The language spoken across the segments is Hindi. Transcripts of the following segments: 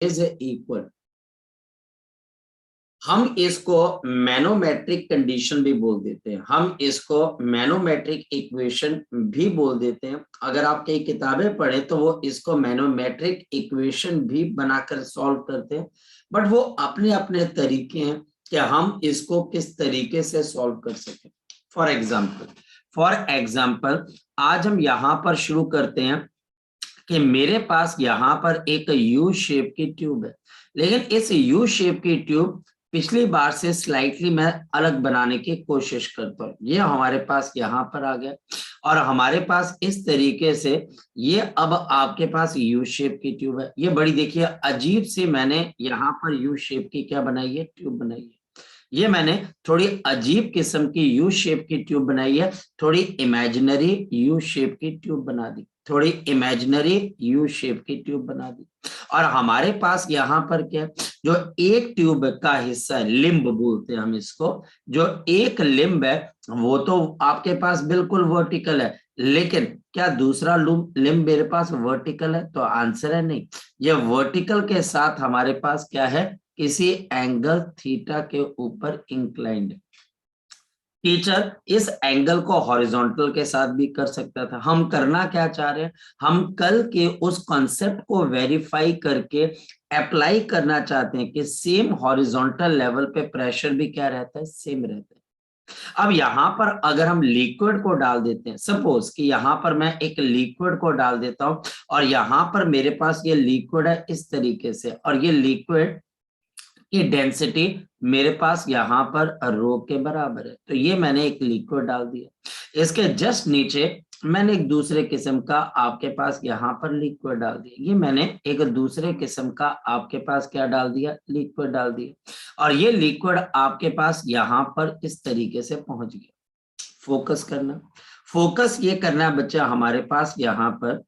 इज इक्वल, हम इसको मैनोमेट्रिक कंडीशन भी बोल देते हैं, हम इसको मैनोमेट्रिक इक्वेशन भी बोल देते हैं। अगर आप कई किताबें पढ़े तो वो इसको मैनोमेट्रिक इक्वेशन भी बनाकर सॉल्व करते हैं, बट वो अपने अपने तरीके हैं कि हम इसको किस तरीके से सॉल्व कर सकें। फॉर एग्जाम्पल आज हम यहाँ पर शुरू करते हैं कि मेरे पास यहाँ पर एक यू शेप की ट्यूब है, लेकिन इस यू शेप की ट्यूब पिछली बार से स्लाइटली मैं अलग बनाने की कोशिश करता हूँ। ये हमारे पास यहाँ पर आ गया और हमारे पास इस तरीके से ये अब आपके पास यू शेप की ट्यूब है। ये बड़ी देखिए अजीब सी मैंने यहाँ पर यू शेप की क्या बनाई है, ट्यूब बनाई है। ये मैंने थोड़ी अजीब किस्म की यू शेप की ट्यूब बनाई है, थोड़ी इमेजिनरी यू शेप की ट्यूब बना दी, थोड़ी इमेजिनरी यू शेप की ट्यूब बना दी। और हमारे पास यहाँ पर क्या, जो एक ट्यूब का हिस्सा है, लिम्ब बोलते हैं हम इसको, जो एक लिम्ब है वो तो आपके पास बिल्कुल वर्टिकल है, लेकिन क्या दूसरा लिम्ब मेरे पास वर्टिकल है? तो आंसर है नहीं। ये वर्टिकल के साथ हमारे पास क्या है, किसी एंगल थीटा के ऊपर इंक्लाइंड। टीचर इस एंगल को हॉरिजॉन्टल के साथ भी कर सकता था। हम करना क्या चाह रहे हैं, हम कल के उस कॉन्सेप्ट को वेरीफाई करके अप्लाई करना चाहते हैं कि सेम हॉरिजॉन्टल लेवल पे प्रेशर भी क्या रहता है, सेम रहता है। अब यहाँ पर अगर हम लिक्विड को डाल देते हैं, सपोज कि यहाँ पर मैं एक लिक्विड को डाल देता हूं और यहाँ पर मेरे पास ये लिक्विड है इस तरीके से, और ये लिक्विड की डेंसिटी मेरे पास यहाँ पर रो के बराबर है, तो ये मैंने एक लिक्विड डाल दिया। इसके जस्ट नीचे मैंने एक दूसरे किस्म का आपके पास यहाँ पर लिक्विड डाल दिया, ये मैंने एक दूसरे किस्म का आपके पास क्या डाल दिया, लिक्विड डाल दिया, और ये लिक्विड आपके पास यहाँ पर इस तरीके से पहुंच गया। फोकस ये करना है बच्चा हमारे पास यहाँ पर,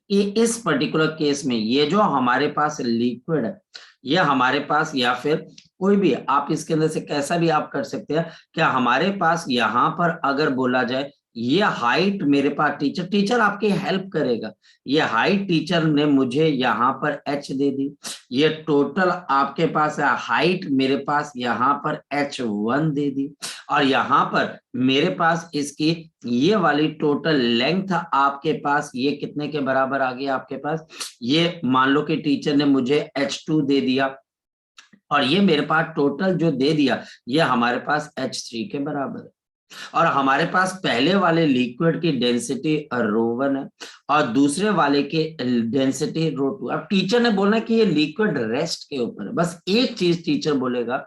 कि इस पर्टिकुलर केस में ये जो हमारे पास लिक्विड है, ये हमारे पास, या फिर कोई भी आप इसके अंदर से कैसा भी आप कर सकते हैं, क्या हमारे पास यहाँ पर अगर बोला जाए ये हाइट मेरे पास, टीचर आपकी हेल्प करेगा, ये हाइट टीचर ने मुझे यहाँ पर h दे दी, ये टोटल आपके पास हाइट मेरे पास यहाँ पर h1 दे दी, और यहाँ पर मेरे पास इसकी ये वाली टोटल लेंथ आपके पास ये कितने के बराबर आ गई आपके पास, ये मान लो कि टीचर ने मुझे h2 दे दिया, और ये मेरे पास टोटल जो दे दिया ये हमारे पास h3 के बराबर है। और हमारे पास पहले वाले लिक्विड की डेंसिटी रो1 है और दूसरे वाले की डेंसिटी रो2। अब टीचर ने बोला कि ये लिक्विड रेस्ट के ऊपर है, बस एक चीज टीचर बोलेगा,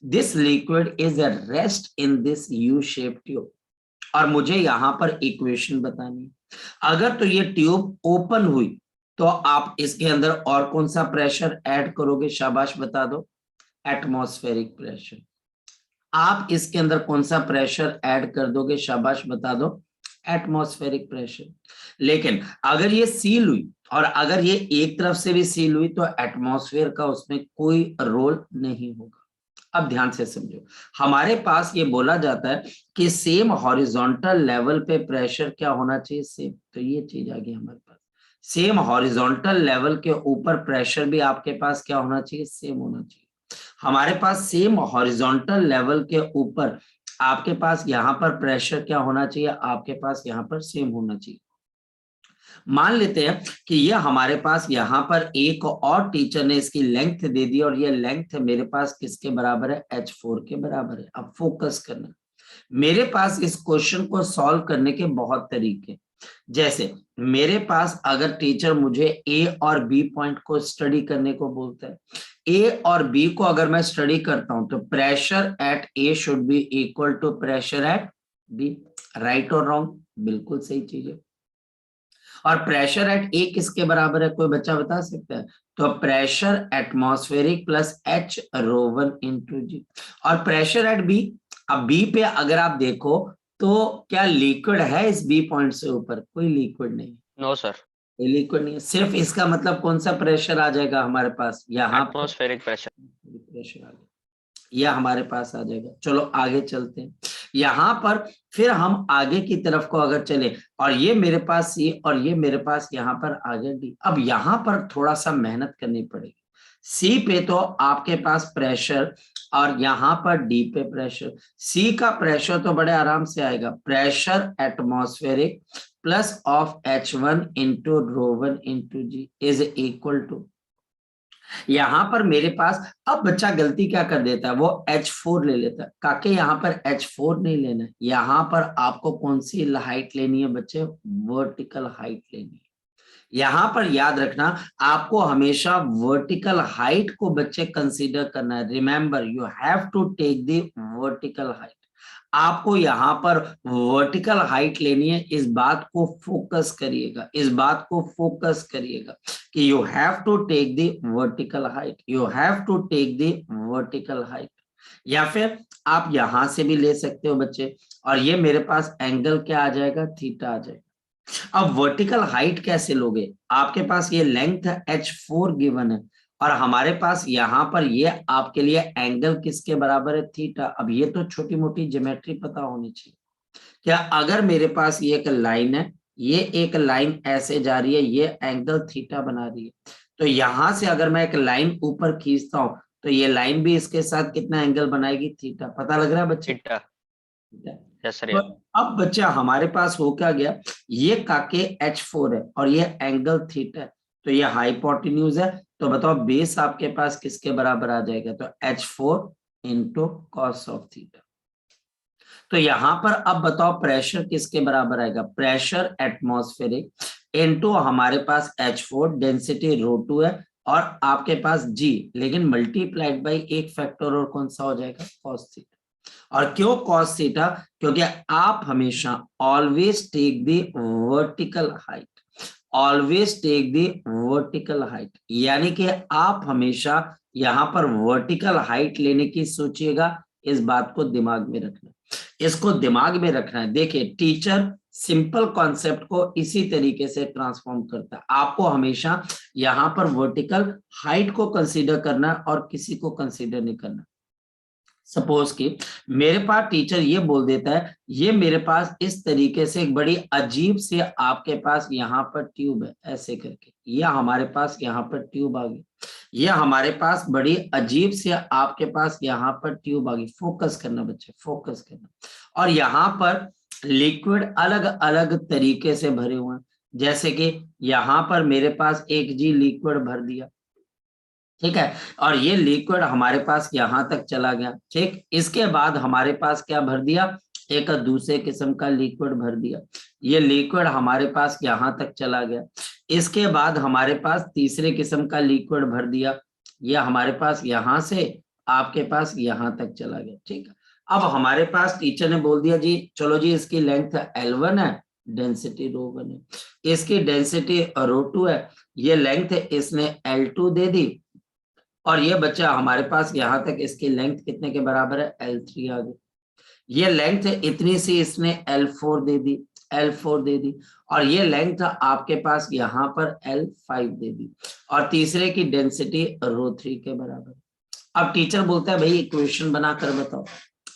this liquid is a rest in this you shape tube, और मुझे यहां पर इक्वेशन बतानी है। अगर तो ये ट्यूब ओपन हुई तो आप इसके अंदर और कौन सा प्रेशर ऐड करोगे, शाबाश बता दो, एटमॉस्फेरिक प्रेशर। आप इसके अंदर कौन सा प्रेशर ऐड कर दोगे, शाबाश बता दो, एटमॉस्फेरिक प्रेशर। लेकिन अगर ये सील हुई और अगर ये एक तरफ से भी सील हुई तो एटमॉस्फेयर का उसमें कोई रोल नहीं होगा। अब ध्यान से समझो, हमारे पास ये बोला जाता है कि सेम हॉरिजॉन्टल लेवल पे प्रेशर क्या होना चाहिए, सेम, तो ये चीज आ गई हमारे पास, सेम हॉरिजॉन्टल लेवल के ऊपर प्रेशर भी आपके पास क्या होना चाहिए, सेम होना चाहिए। हमारे पास सेम हॉरिजॉन्टल लेवल के ऊपर आपके पास यहाँ पर प्रेशर क्या होना चाहिए, आपके पास यहाँ पर सेम होना चाहिए। मान लेते हैं कि ये हमारे पास यहाँ पर एक और टीचर ने इसकी लेंथ दे दी और ये लेंथ मेरे पास किसके बराबर है, h4 के बराबर है। अब फोकस करना, मेरे पास इस क्वेश्चन को सॉल्व करने के बहुत तरीके, जैसे मेरे पास अगर टीचर मुझे ए और बी पॉइंट को स्टडी करने को बोलता है, ए और बी को अगर मैं स्टडी करता हूं तो pressure at A should be equal to pressure at B, right और रॉन्ग, बिल्कुल सही चीज है। और प्रेशर एट ए किसके बराबर है, कोई बच्चा बता सकता है, तो pressure atmospheric plus H rho one into G. और प्रेशर एट बी, अब बी पे अगर आप देखो तो क्या लिक्विड है इस बी पॉइंट से ऊपर, कोई लिक्विड नहीं, नो सर, कोई लिक्विड नहीं है, सिर्फ इसका मतलब कौन सा प्रेशर आ जाएगा हमारे पास, यहाँ पर एटमॉस्फेरिक प्रेशर। प्रेशर आ गया, यह हमारे पास आ जाएगा। चलो आगे चलते हैं, यहाँ पर फिर हम आगे की तरफ को अगर चले और ये मेरे पास सी और ये मेरे पास यहाँ पर आ गया डी। अब यहाँ पर थोड़ा सा मेहनत करनी पड़ेगी, सी पे तो आपके पास प्रेशर और यहाँ पर डी पे प्रेशर, सी का प्रेशर तो बड़े आराम से आएगा, pressure atmospheric plus of H1 into ρ1 into G is equal to, यहां पर मेरे पास, अब बच्चा गलती क्या कर देता है, वो H4 ले लेता है, काके यहाँ पर H4 नहीं लेना है, यहाँ पर आपको कौन सी हाइट लेनी है बच्चे, वर्टिकल हाइट लेनी है। यहां पर याद रखना आपको हमेशा वर्टिकल हाइट को बच्चे कंसीडर करना है, remember you have to take the vertical height, आपको यहाँ पर वर्टिकल हाइट लेनी है, इस बात को फोकस करिएगा, इस बात को फोकस करिएगा कि you have to take the vertical height, you have to take the vertical height, या फिर आप यहां से भी ले सकते हो बच्चे, और ये मेरे पास एंगल क्या आ जाएगा, थीटा आ जाएगा। अब वर्टिकल हाइट कैसे लोगे, आपके पास ये लेंथ H4 गिवन है और हमारे पास यहाँ पर ये आपके लिए एंगल किसके बराबर है, थीटा। अब ये तो छोटी मोटी ज्योमेट्री पता होनी चाहिए, क्या अगर मेरे पास ये एक लाइन है, ये एक लाइन ऐसे जा रही है, ये एंगल थीटा बना रही है, तो यहां से अगर मैं एक लाइन ऊपर खींचता हूं तो ये लाइन भी इसके साथ कितना एंगल बनाएगी, थीटा। पता लग रहा है बच्चे, थीटा। Yes sir. तो अब बच्चा हमारे पास हो क्या गया, ये काके H4 है और ये एंगल थीटा है, तो ये हाइपोटेन्यूज है, तो बताओ बेस आपके पास किसके बराबर आ जाएगा, तो H4 into cos of theta. तो यहां पर अब बताओ प्रेशर किसके बराबर आएगा, प्रेशर एटमॉस्फेरिक इनटू हमारे पास H4, डेंसिटी ρ2 है और आपके पास G, लेकिन मल्टीप्लाइड बाई एक फैक्टर और कौन सा हो जाएगा, कॉस थीटा। और क्यों कॉस थीटा, क्योंकि आप हमेशा always take the vertical height, always take the vertical height, यानी कि आप हमेशा यहां पर वर्टिकल हाइट लेने की सोचिएगा, इस बात को दिमाग में रखना, इसको दिमाग में रखना है। देखिए टीचर सिंपल कॉन्सेप्ट को इसी तरीके से ट्रांसफॉर्म करता है, आपको हमेशा यहां पर वर्टिकल हाइट को कंसीडर करना और किसी को कंसीडर नहीं करना। सपोज कि मेरे पास टीचर ये बोल देता है, ये मेरे पास इस तरीके से एक बड़ी अजीब से आपके पास यहाँ पर ट्यूब है ऐसे करके, ये हमारे पास यहाँ पर ट्यूब आ गई, ये हमारे पास बड़ी अजीब से आपके पास यहाँ पर ट्यूब आ गई, फोकस करना बच्चे, फोकस करना, और यहाँ पर लिक्विड अलग अलग तरीके से भरे हुए हैं, जैसे कि यहाँ पर मेरे पास 1G लिक्विड भर दिया, ठीक है, और ये लिक्विड हमारे पास यहां तक चला गया, ठीक, इसके बाद हमारे पास क्या भर दिया, एक दूसरे किस्म का लिक्विड भर दिया, ये लिक्विड हमारे पास यहां तक चला गया, इसके बाद हमारे पास तीसरे किस्म का लिक्विड भर दिया, ये हमारे पास यहां से आपके पास यहां तक चला गया, ठीक है। अब हमारे पास टीचर ने बोल दिया जी चलो जी इसकी लेंथ L1 है, डेंसिटी ρ1 है, इसकी डेंसिटी ρ2 है, ये लेंथ इसने L2 दे दी, और ये बच्चा हमारे पास यहाँ तक इसकी लेंथ कितने के बराबर है, L3 आ गई, ये लेंथ इतनी सी इसने L4 दे दी, L4 दे दी, और ये लेंथ आपके पास यहाँ पर L5 दे दी, और तीसरे की डेंसिटी ρ3 के बराबर। अब टीचर बोलता है भाई इक्वेशन बना कर बताओ,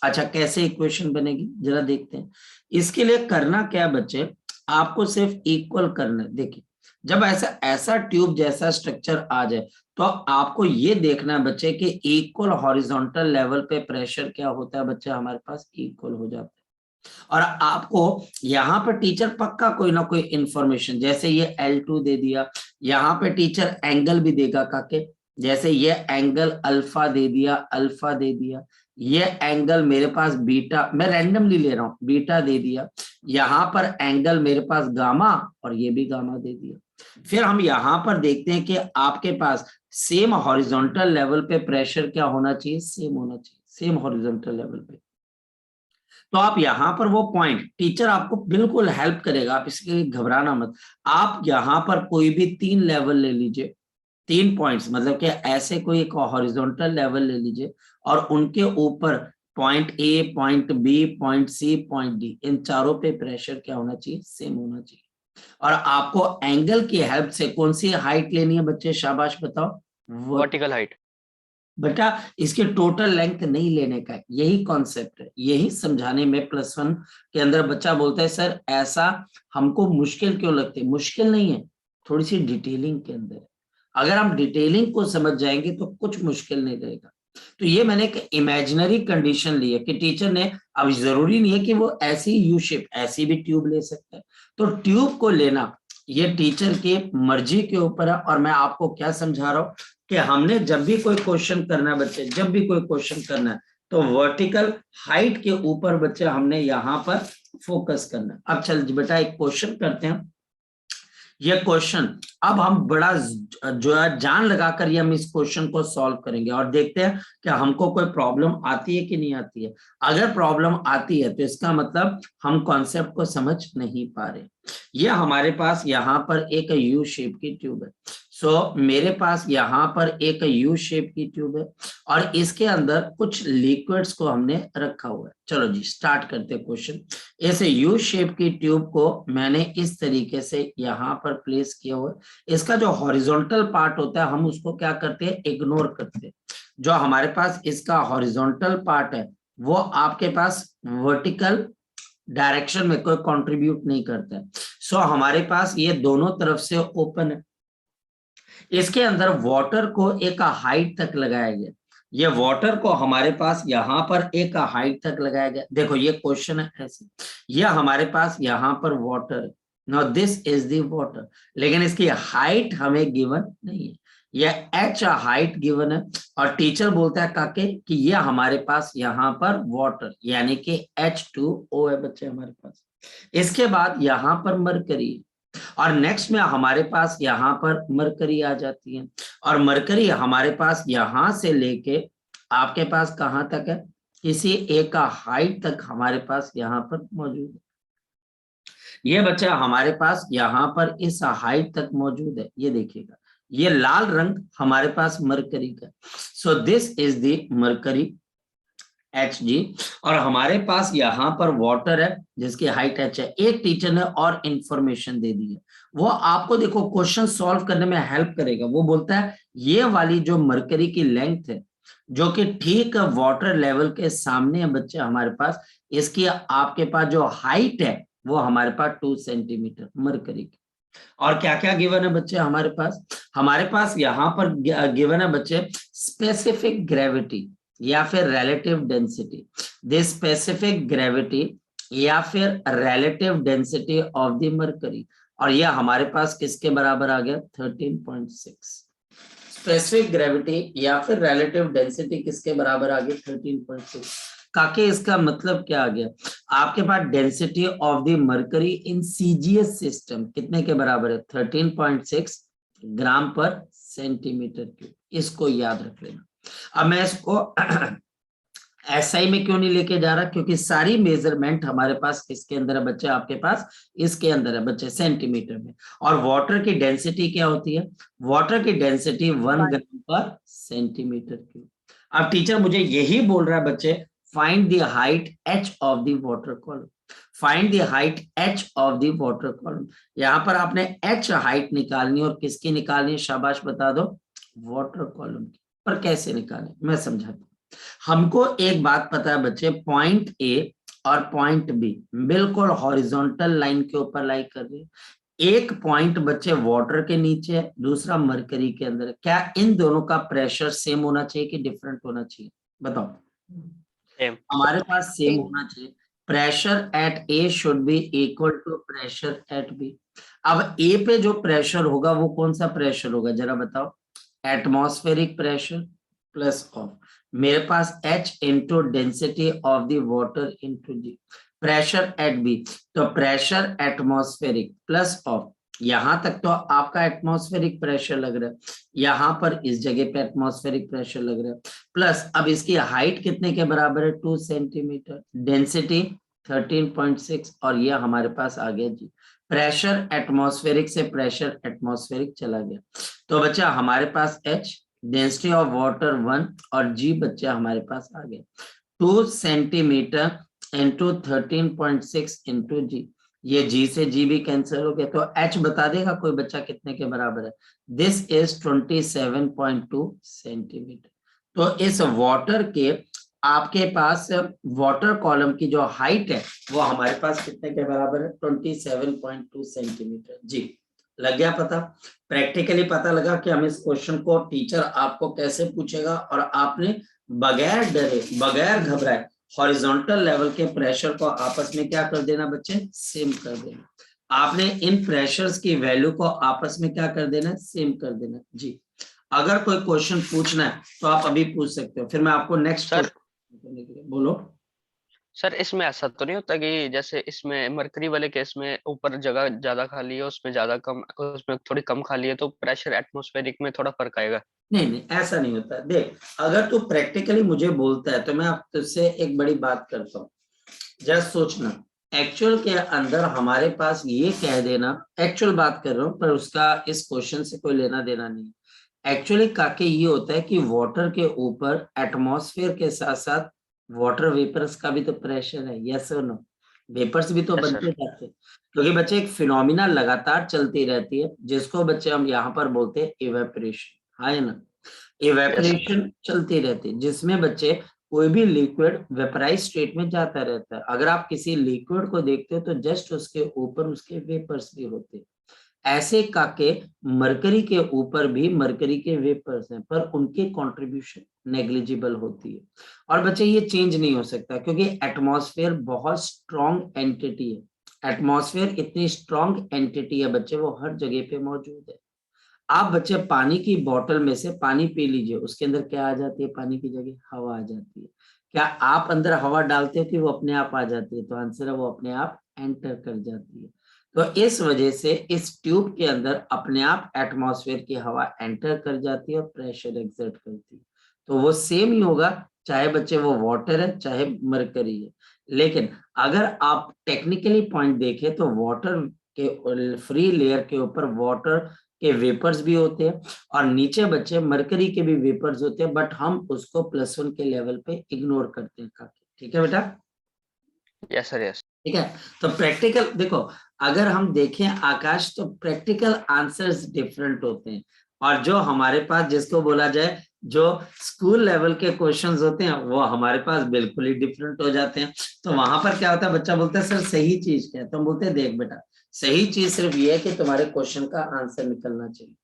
अच्छा कैसे इक्वेशन बनेगी जरा देखते हैं। इसके लिए करना क्या बच्चे, आपको सिर्फ इक्वल करना है। देखिए जब ऐसा ट्यूब जैसा स्ट्रक्चर आ जाए तो आपको ये देखना है बच्चे कि इक्वल हॉरिजॉन्टल लेवल पे प्रेशर क्या होता है बच्चे, हमारे पास इक्वल हो जाता है, और आपको यहाँ पर टीचर पक्का कोई ना कोई इंफॉर्मेशन, जैसे ये L2 दे दिया, यहाँ पे टीचर एंगल भी देगा काके, जैसे ये एंगल अल्फा दे दिया, अल्फा दे दिया, ये एंगल मेरे पास बीटा, मैं रैंडमली ले रहा हूँ, बीटा दे दिया, यहाँ पर एंगल मेरे पास गामा और ये भी गामा दे दिया। फिर हम यहाँ पर देखते हैं कि आपके पास सेम हॉरिजॉन्टल लेवल पे प्रेशर क्या होना चाहिए, सेम होना चाहिए, सेम हॉरिजॉन्टल लेवल पे। तो आप यहाँ पर वो पॉइंट टीचर आपको बिल्कुल हेल्प करेगा, आप इसके लिए घबराना मत, आप यहाँ पर कोई भी 3 लेवल ले लीजिए, 3 पॉइंट्स, मतलब कि ऐसे कोई एक हॉरिजॉन्टल लेवल ले लीजिए और उनके ऊपर point A, point B, point C, point D, इन चारों पे प्रेशर क्या होना चाहिए, सेम होना चाहिए, और आपको एंगल की हेल्प से कौन सी हाइट लेनी है बच्चे, शाबाश बताओ, वर्टिकल हाइट। बेटा इसके टोटल लेंथ नहीं लेने का है, यही कॉन्सेप्ट है, यही समझाने में +1 के अंदर बच्चा बोलता है सर ऐसा हमको मुश्किल क्यों लगती है, मुश्किल नहीं है, थोड़ी सी डिटेलिंग के अंदर है, अगर हम डिटेलिंग को समझ जाएंगे तो कुछ मुश्किल नहीं रहेगा। तो ये मैंने एक इमेजिनरी कंडीशन ली है कि टीचर ने, अब जरूरी नहीं है कि वो ऐसी यू शेप, ऐसी भी ट्यूब ले सकता है। तो ट्यूब को लेना ये टीचर की मर्जी के ऊपर है। और मैं आपको क्या समझा रहा हूं कि हमने जब भी कोई क्वेश्चन करना है बच्चे, जब भी कोई क्वेश्चन करना है तो वर्टिकल हाइट के ऊपर बच्चे हमने यहाँ पर फोकस करना है। अब चल बेटा एक क्वेश्चन करते हैं। ये क्वेश्चन अब हम बड़ा जो है जान लगाकर ये हम इस क्वेश्चन को सॉल्व करेंगे और देखते हैं कि हमको कोई प्रॉब्लम आती है कि नहीं आती है। अगर प्रॉब्लम आती है तो इसका मतलब हम कॉन्सेप्ट को समझ नहीं पा रहे। ये हमारे पास यहाँ पर एक यू शेप की ट्यूब है। सो मेरे पास यहाँ पर एक यू शेप की ट्यूब है और इसके अंदर कुछ लिक्विड्स को हमने रखा हुआ है। चलो जी स्टार्ट करते हैं क्वेश्चन। ऐसे यू शेप की ट्यूब को मैंने इस तरीके से यहाँ पर प्लेस किया हुआ है। इसका जो हॉरिजॉन्टल पार्ट होता है हम उसको क्या करते हैं, इग्नोर करते हैं। जो हमारे पास इसका हॉरिजॉन्टल पार्ट है वो आपके पास वर्टिकल डायरेक्शन में कोई कंट्रीब्यूट नहीं करता है। सो हमारे पास ये दोनों तरफ से ओपन है। इसके अंदर वाटर को एक हाइट तक लगाया गया। ये वाटर को हमारे पास यहाँ पर एक हाइट तक लगाया गया। देखो ये क्वेश्चन है ऐसे, ये हमारे पास यहाँ पर वाटर है। Now this is the water, लेकिन इसकी हाइट हमें गिवन नहीं है। ये h हाइट गिवन है और टीचर बोलता है काके कि ये हमारे पास यहाँ पर वाटर यानी कि H2O है बच्चे हमारे पास। इसके बाद यहाँ पर मरकरी और नेक्स्ट में हमारे पास यहाँ पर मरकरी आ जाती है और मरकरी हमारे पास यहाँ से लेके आपके पास कहाँ तक है, किसी एक का हाइट तक हमारे पास यहाँ पर मौजूद है। ये बच्चा हमारे पास यहाँ पर इस हाइट तक मौजूद है। ये देखिएगा ये लाल रंग हमारे पास मरकरी का। So this is the mercury Hg और हमारे पास यहाँ पर वाटर है जिसकी हाइट h है। एक टीचर ने और इंफॉर्मेशन दे दी है, वो आपको देखो क्वेश्चन सॉल्व करने में हेल्प करेगा। वो बोलता है ये वाली जो मरकरी की लेंथ है जो कि ठीक वाटर लेवल के सामने है बच्चे हमारे पास, इसकी आपके पास जो हाइट है वो हमारे पास 2 सेंटीमीटर मरकरी की। और क्या क्या गिवन है बच्चे हमारे पास यहाँ पर गिवन है बच्चे स्पेसिफिक ग्रेविटी या फिर relative density. This specific gravity या फिर relative density of the mercury, और यह हमारे पास किसके बराबर आ गया 13.6। स्पेसिफिक ग्रेविटी या फिर रिलेटिव डेंसिटी किसके बराबर आ गया 13.6। काके इसका मतलब क्या आ गया, आपके पास density of the mercury in CGS system कितने के बराबर है 13.6 ग्राम पर सेंटीमीटर क्यूब। इसको याद रख लेना। अब मैं इसको एसआई में क्यों नहीं लेके जा रहा, क्योंकि सारी मेजरमेंट हमारे पास किसके अंदर है बच्चे, आपके पास इसके अंदर है बच्चे सेंटीमीटर में। और वाटर की डेंसिटी क्या होती है, वाटर की डेंसिटी 1 ग्राम पर सेंटीमीटर क्यूब। अब टीचर मुझे यही बोल रहा है बच्चे find the height h of the water column, find the height h of the water column. यहाँ पर आपने h हाइट निकालनी और किसकी निकालनी है, शाबाश बता दो, वाटर कॉलम की। पर कैसे निकालें मैं समझाता हूँ। हमको एक बात पता है बच्चे, पॉइंट ए और पॉइंट बी बिल्कुल हॉरिजॉन्टल लाइन के ऊपर लाई कर रही है। एक पॉइंट बच्चे वाटर के नीचे है, दूसरा मरकरी के अंदर है। क्या इन दोनों का प्रेशर सेम होना चाहिए कि डिफरेंट होना चाहिए, बताओ। हमारे पास सेम होना चाहिए। Pressure at A should be equal to pressure at B. अब ए पे जो प्रेशर होगा वो कौन सा प्रेशर होगा जरा बताओ, एटमॉस्फेरिक प्रेशर प्लस ऑफ मेरे पास H into density of the water into G pressure at B. तो प्रेशर एटमॉस्फेरिक प्लस ऑफ, यहां तक तो आपका एटमॉस्फेरिक प्रेशर लग रहा है, यहां पर इस जगह पे एटमॉस्फेरिक प्रेशर लग रहा है, प्लस अब इसकी हाइट कितने के बराबर है 2 सेंटीमीटर, डेंसिटी 13.6 और ये हमारे पास आ गया जी प्रेशर एटमॉस्फेरिक से प्रेशर एटमॉस्फेरिक चला गया। तो बच्चा हमारे पास H डेंसिटी ऑफ वाटर 1 और G बच्चा हमारे पास आ गया 2 सेंटीमीटर इंटू 13.6 इंटू जी। ये G से G भी कैंसिल हो गया तो H बता देगा कोई बच्चा कितने के बराबर है, दिस इज 27.2 सेंटीमीटर। तो इस वाटर के आपके पास वाटर कॉलम की जो हाइट है वो हमारे पास कितने के बराबर है 27.2 सेंटीमीटर जी। लग गया पता? प्रैक्टिकली पता लगा कि हम इस क्वेश्चन को टीचर आपको कैसे पूछेगा, और आपने बगैर डरे बगैर घबराए हॉरिजॉन्टल लेवल के प्रेशर को आपस में क्या कर देना बच्चे, सेम कर देना। आपने इन प्रेशर्स की वैल्यू को आपस में क्या कर देना, सेम कर देना जी। अगर कोई क्वेश्चन पूछना है तो आप अभी पूछ सकते हो, फिर मैं आपको नेक्स्ट सर करने के लिए बोलो। सर इसमें ऐसा तो नहीं होता कि जैसे इसमें मरकरी वाले केस में ऊपर जगह ज्यादा खाली है, उसमें ज्यादा कम, उसमें थोड़ी कम खाली है, तो प्रेशर एटमॉस्फेरिक में थोड़ा फर्क आएगा? नहीं नहीं, ऐसा नहीं होता। देख, अगर तू प्रैक्टिकली मुझे बोलता है तो मैं आप तुझसे एक बड़ी बात करता हूँ, जरा सोचना। एक्चुअल के अंदर हमारे पास ये कह देना, एक्चुअल बात कर रहा हूँ पर उसका इस क्वेश्चन से कोई लेना देना नहीं। एक्चुअली काके ये होता है कि वाटर के ऊपर एटमॉस्फेयर के साथ साथ वाटर वेपर्स का भी तो प्रेशर है, यस और नो? वेपर्स भी तो यस बनते सर। जाते हैं, क्योंकि बच्चे एक फिनोमिना लगातार चलती रहती है, जिसको बच्चे हम यहाँ पर बोलते हैं इवेपोरेशन, है ना? Yes sir. इवेपोरेशन चलती रहती है, जिसमें बच्चे कोई भी लिक्विड वेपराइज स्टेट में जाता रहता है। अगर आप किसी लिक्विड को देखते हो तो जस्ट उसके ऊपर उसके वेपर्स भी होते हैं। ऐसे काके मरकरी के ऊपर भी मरकरी के वेपर्स हैं, पर उनके कंट्रीब्यूशन नेग्लिजिबल होती है। और बच्चे ये चेंज नहीं हो सकता, क्योंकि एटमॉस्फेयर बहुत स्ट्रॉन्ग एंटिटी है। एटमॉस्फेयर इतनी स्ट्रॉन्ग एंटिटी है बच्चे, वो हर जगह पे मौजूद है। आप बच्चे पानी की बोतल में से पानी पी लीजिए, उसके अंदर क्या आ जाती है, पानी की जगह हवा आ जाती है। क्या आप अंदर हवा डालते हो कि वो अपने आप आ जाती है? तो आंसर है वो अपने आप एंटर कर जाती है। तो इस वजह से इस ट्यूब के अंदर अपने आप एटमॉस्फेयर की हवा एंटर कर जाती है और प्रेशर एक्सर्ट करती है। तो वो सेम ही होगा, चाहे बच्चे वो वाटर है चाहे मरकरी है। लेकिन अगर आप टेक्निकली पॉइंट देखें तो वाटर के फ्री लेयर के ऊपर वाटर के वेपर्स भी होते हैं, और नीचे बच्चे मरकरी के भी वेपर्स होते हैं, बट हम उसको +1 के लेवल पे इग्नोर करते हैं काके। ठीक है बेटा? Yes sir. यस। ठीक है। तो प्रैक्टिकल देखो, अगर हम देखें आकाश, तो प्रैक्टिकल आंसर्स डिफरेंट होते हैं, और जो हमारे पास जिसको बोला जाए जो स्कूल लेवल के क्वेश्चंस होते हैं वो हमारे पास बिल्कुल ही डिफरेंट हो जाते हैं। तो वहां पर क्या होता है, बच्चा बोलता है सर सही चीज क्या है, तो हम बोलते हैं देख बेटा, सही चीज सिर्फ ये है कि तुम्हारे क्वेश्चन का आंसर निकलना चाहिए।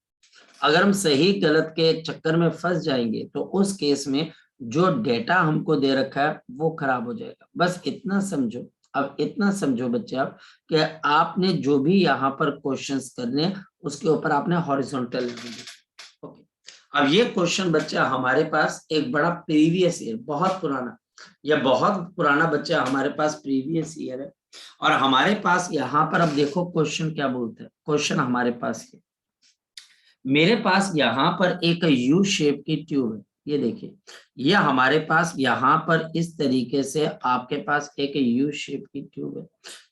अगर हम सही गलत के चक्कर में फंस जाएंगे तो उस केस में जो डेटा हमको दे रखा है वो खराब हो जाएगा। बस इतना समझो, अब इतना समझो बच्चे आप, कि आपने जो भी यहाँ पर क्वेश्चंस करने हैं उसके ऊपर आपने हॉरिजॉन्टल लेवल। ओके, अब ये क्वेश्चन बच्चा हमारे पास एक बड़ा प्रीवियस ईयर, बहुत पुराना, यह बहुत पुराना बच्चा हमारे पास प्रीवियस ईयर है। और हमारे पास यहाँ पर अब देखो क्वेश्चन क्या बोलते हैं। क्वेश्चन हमारे पास ये, मेरे पास यहाँ पर एक यू शेप की ट्यूब है, ये देखिए, ये हमारे पास यहाँ पर इस तरीके से आपके पास एक यू शेप की ट्यूब है।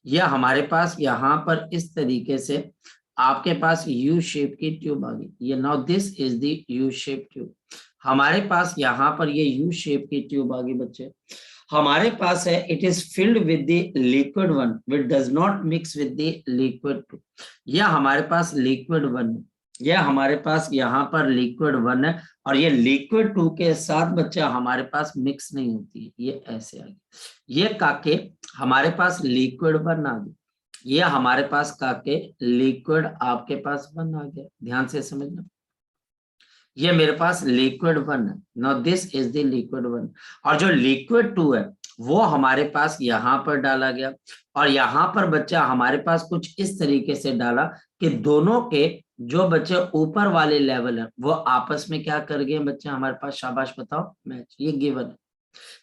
यह हमारे पास यहाँ पर इस तरीके से आपके पास यू शेप की ट्यूब आ गई। ये now this is the U shape tube. हमारे पास यहाँ पर ये यू शेप की ट्यूब आ गई बच्चे। हमारे पास है, it is filled with the liquid one which does not mix with the liquid two. यह हमारे पास लिक्विड वन है, यह हमारे पास यहाँ पर लिक्विड वन है, और ये लिक्विड टू के साथ बच्चा हमारे पास मिक्स नहीं होती है, ये ऐसे आ गई। ये काके हमारे पास लिक्विड वन आ गई, ये हमारे पास काके लिक्विड आपके पास वन आ गया। ध्यान से समझना, ये मेरे पास लिक्विड वन है, now this is the liquid one. और जो लिक्विड टू है वो हमारे पास यहाँ पर डाला गया, और यहाँ पर बच्चा हमारे पास कुछ इस तरीके से डाला कि दोनों के जो बच्चे ऊपर वाले लेवल है वो आपस में क्या कर गए बच्चे हमारे पास, शाबाश बताओ, मैच। ये गिवन है,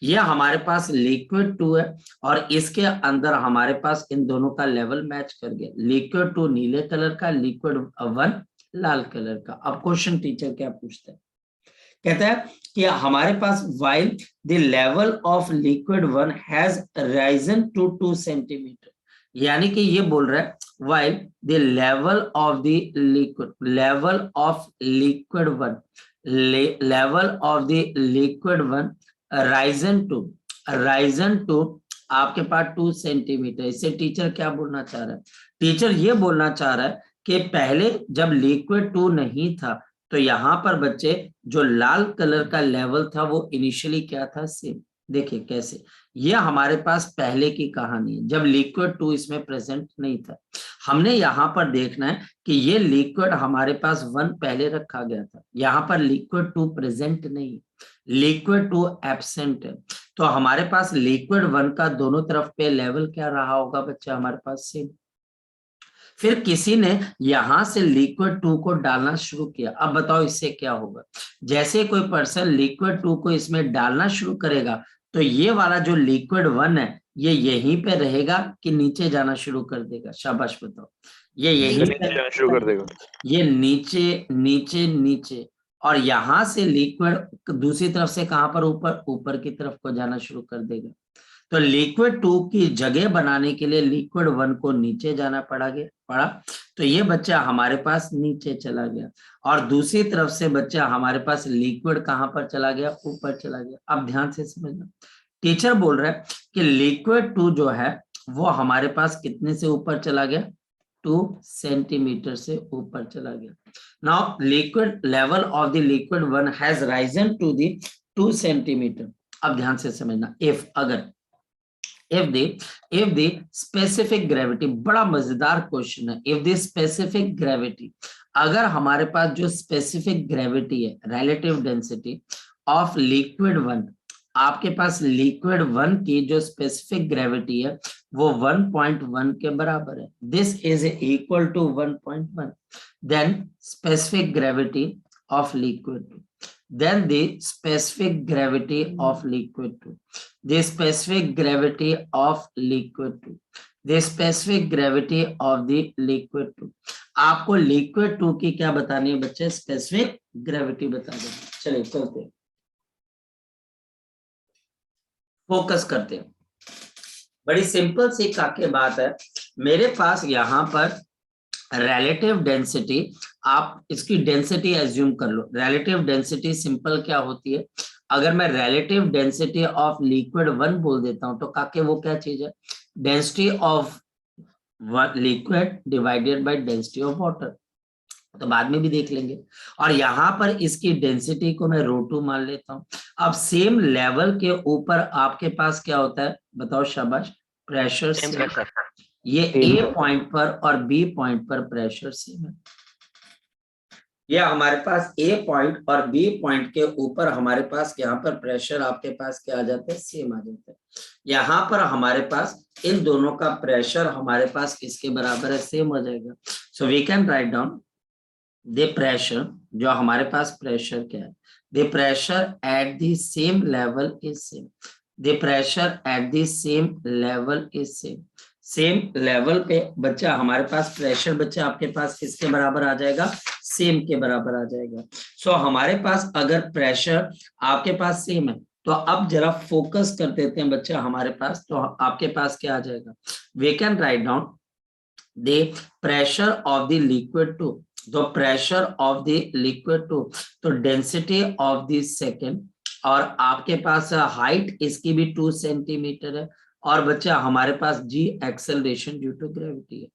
ये हमारे पास लिक्विड टू है, और इसके अंदर हमारे पास इन दोनों का लेवल मैच कर गया। लिक्विड टू नीले कलर का, लिक्विड वन लाल कलर का। अब क्वेश्चन टीचर क्या पूछते हैं, कहता है कि हमारे पास while the level of liquid one has risen to 2 centimetre, यानी कि ये बोल रहा है while the level of the liquid, level of liquid one, level of the liquid one risen to आपके पास 2 सेंटीमीटर। इससे टीचर क्या बोलना चाह रहा है, टीचर ये बोलना चाह रहा है कि पहले जब लिक्विड टू नहीं था तो यहाँ पर बच्चे जो लाल कलर का लेवल था वो इनिशियली क्या था, सेम। देखिए कैसे, ये हमारे पास पहले की कहानी है जब लिक्विड 2 इसमें प्रेजेंट नहीं था। हमने यहाँ पर देखना है कि ये लिक्विड हमारे पास 1 पहले रखा गया था, यहाँ पर लिक्विड 2 प्रेजेंट नहीं, लिक्विड 2 एब्सेंट है। तो हमारे पास लिक्विड 1 का दोनों तरफ पे लेवल क्या रहा होगा बच्चा, हमारे पास सेम। फिर किसी ने यहां से लिक्विड 2 को डालना शुरू किया, अब बताओ इससे क्या होगा। जैसे कोई पर्सन लिक्विड 2 को इसमें डालना शुरू करेगा तो ये वाला जो लिक्विड 1 है ये यहीं पे रहेगा कि नीचे जाना शुरू कर देगा, शाबाश बताओ। ये यहीं नीचे जाना शुरू कर देगा। ये नीचे नीचे नीचे, और यहां से लिक्विड दूसरी तरफ से कहां पर, ऊपर ऊपर की तरफ को जाना शुरू कर देगा। तो लिक्विड 2 की जगह बनाने के लिए लिक्विड 1 को नीचे जाना पड़ा, तो ये बच्चा हमारे पास नीचे चला गया, और दूसरी तरफ से बच्चा हमारे पास लिक्विड कहां पर चला गया, ऊपर चला गया। अब ध्यान से समझना, टीचर बोल रहा है कि लिक्विड 2 जो है वो हमारे पास कितने से ऊपर चला गया, 2 सेंटीमीटर से ऊपर चला गया। Now liquid level of the liquid 1 has risen to the 2 centimetre. अब ध्यान से समझना, इफ अगर if the specific gravity, बड़ा मजेदार क्वेश्चन है, if the specific gravity, अगर हमारे पास जो स्पेसिफिक ग्रेविटी है, रिलेटिव डेंसिटी ऑफ लिक्विड 1, आपके पास लिक्विड 1 की जो स्पेसिफिक ग्रेविटी है वो 1.1 के बराबर है, this is equal to 1.1, then specific gravity of liquid 2, then the specific gravity of liquid 2, the specific gravity of liquid 2, the specific gravity of the liquid 2। आपको liquid 2 की क्या बतानी है बच्चे, स्पेसिफिक ग्रेविटी बता देंगे। चलिए चलते हैं, फोकस करते हैं। बड़ी सिंपल सी काके बात है, मेरे पास यहाँ पर रिलेटिव डेंसिटी, आप इसकी डेंसिटी एज्यूम कर लो। रिलेटिव डेंसिटी सिंपल क्या होती है, अगर मैं रिलेटिव डेंसिटी ऑफ लिक्विड 1 बोल देता हूं तो काके वो क्या चीज है, density of liquid divided by density of water, तो बाद में भी देख लेंगे। और यहाँ पर इसकी डेंसिटी को मैं रो2 मान लेता हूँ। अब सेम लेवल के ऊपर आपके पास क्या होता है बताओ, शाबाश, प्रेशर सेम। ये ए पॉइंट पर और बी पॉइंट पर प्रेशर सेम है। ये हमारे पास ए पॉइंट और बी पॉइंट के ऊपर हमारे पास यहाँ पर प्रेशर आपके पास क्या आ जाता है, सेम आ जाता है। यहाँ पर हमारे पास इन दोनों का प्रेशर हमारे पास किसके बराबर है, सेम हो जाएगा। So we can write down the pressure, जो हमारे पास प्रेशर क्या है, the pressure at the same level is same, the pressure at the same level is same. Same level पे बच्चा हमारे पास प्रेशर बच्चा आपके पास किसके बराबर आ जाएगा, सेम के बराबर आ जाएगा। सो हमारे पास अगर प्रेशर आपके पास सेम है तो अब जरा फोकस कर देते हैं बच्चा हमारे पास, तो आपके पास क्या आ जाएगा, we can write down the pressure of the liquid 2, the pressure of the liquid 2, तो डेंसिटी ऑफ द सेकेंड, और आपके पास हाइट इसकी भी 2 सेंटीमीटर है, और बच्चा हमारे पास G acceleration due to gravity है,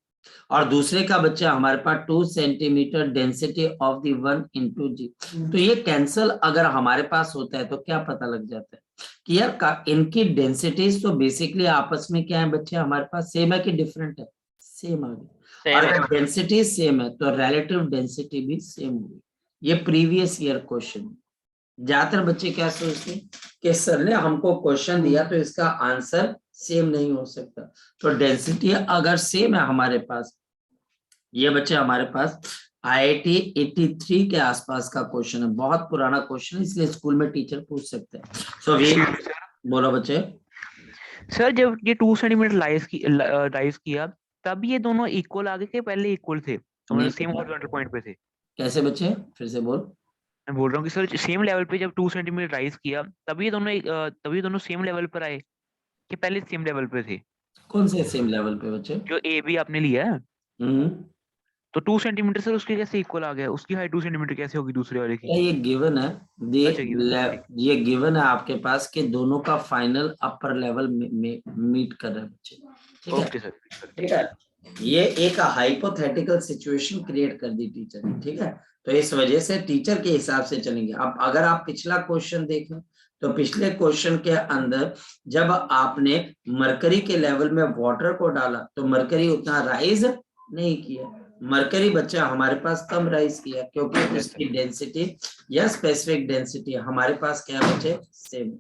और दूसरे का बच्चा हमारे पास 2 centimetre density of the 1 into G. तो ये कैंसल अगर हमारे पास होता है तो क्या पता लग जाता है कि यार इनकी डेंसिटीज तो बेसिकली आपस में क्या है बच्चे, हमारे पास सेम है कि डिफरेंट है, सेम आ गई। और अगर डेंसिटी सेम है तो रिलेटिव डेंसिटी भी सेम होगी। ये प्रीवियस ईयर क्वेश्चन। ज्यादातर बच्चे क्या सोचते हैं कि सर ने हमको क्वेश्चन दिया तो इसका आंसर सेम नहीं हो सकता, तो डेंसिटी अगर सेम है हमारे पास, ये बच्चे हमारे पास IIT 83 के आसपास का क्वेश्चन है, बहुत पुराना क्वेश्चन है, इसलिए स्कूल में टीचर पूछ सकते हैं। सो वी बोलो बच्चे। सर जब ये 2 सेंटीमीटर राइज किया तब ये दोनों इक्वल आ गए थे, पहले इक्वल थे, सेम हॉरिजॉन्टल पॉइंट पे थे? कैसे बच्चे, फिर से बोल। मैं बोल रहा हूँ कि सर सेम लेवल पे जब 2 सेंटीमीटर राइज किया तभी दोनों सेम लेवल पर आए कि पहले सेम लेवल पे थे? कौन से सेम लेवल पे बच्चे, जो ए बी आपने लिया है तो 2 सेंटीमीटर सर उसके कैसे इक्वल आ गया, उसकी हाइट 2 सेंटीमीटर कैसे होगी दूसरे वाले की? ये गिवन है, ये गिवन है आपके पास कि दोनों का फाइनल अपर लेवल में मीट कर रहे हैं बच्चे, ठीक है? ओके सर, ठीक है, ये एक हाइपोथेटिकल सिचुएशन क्रिएट कर दी टीचर ने, ठीक है? तो इस वजह से टीचर के हिसाब से चलेंगे। अब अगर आप पिछला क्वेश्चन देखें तो पिछले क्वेश्चन के अंदर जब आपने मरकरी के लेवल में वाटर को डाला तो मरकरी उतना राइज नहीं किया, मरकरी बच्चा हमारे पास कम राइज किया, क्योंकि उसकी डेंसिटी या स्पेसिफिक डेंसिटी हमारे पास क्या बचे, सेम,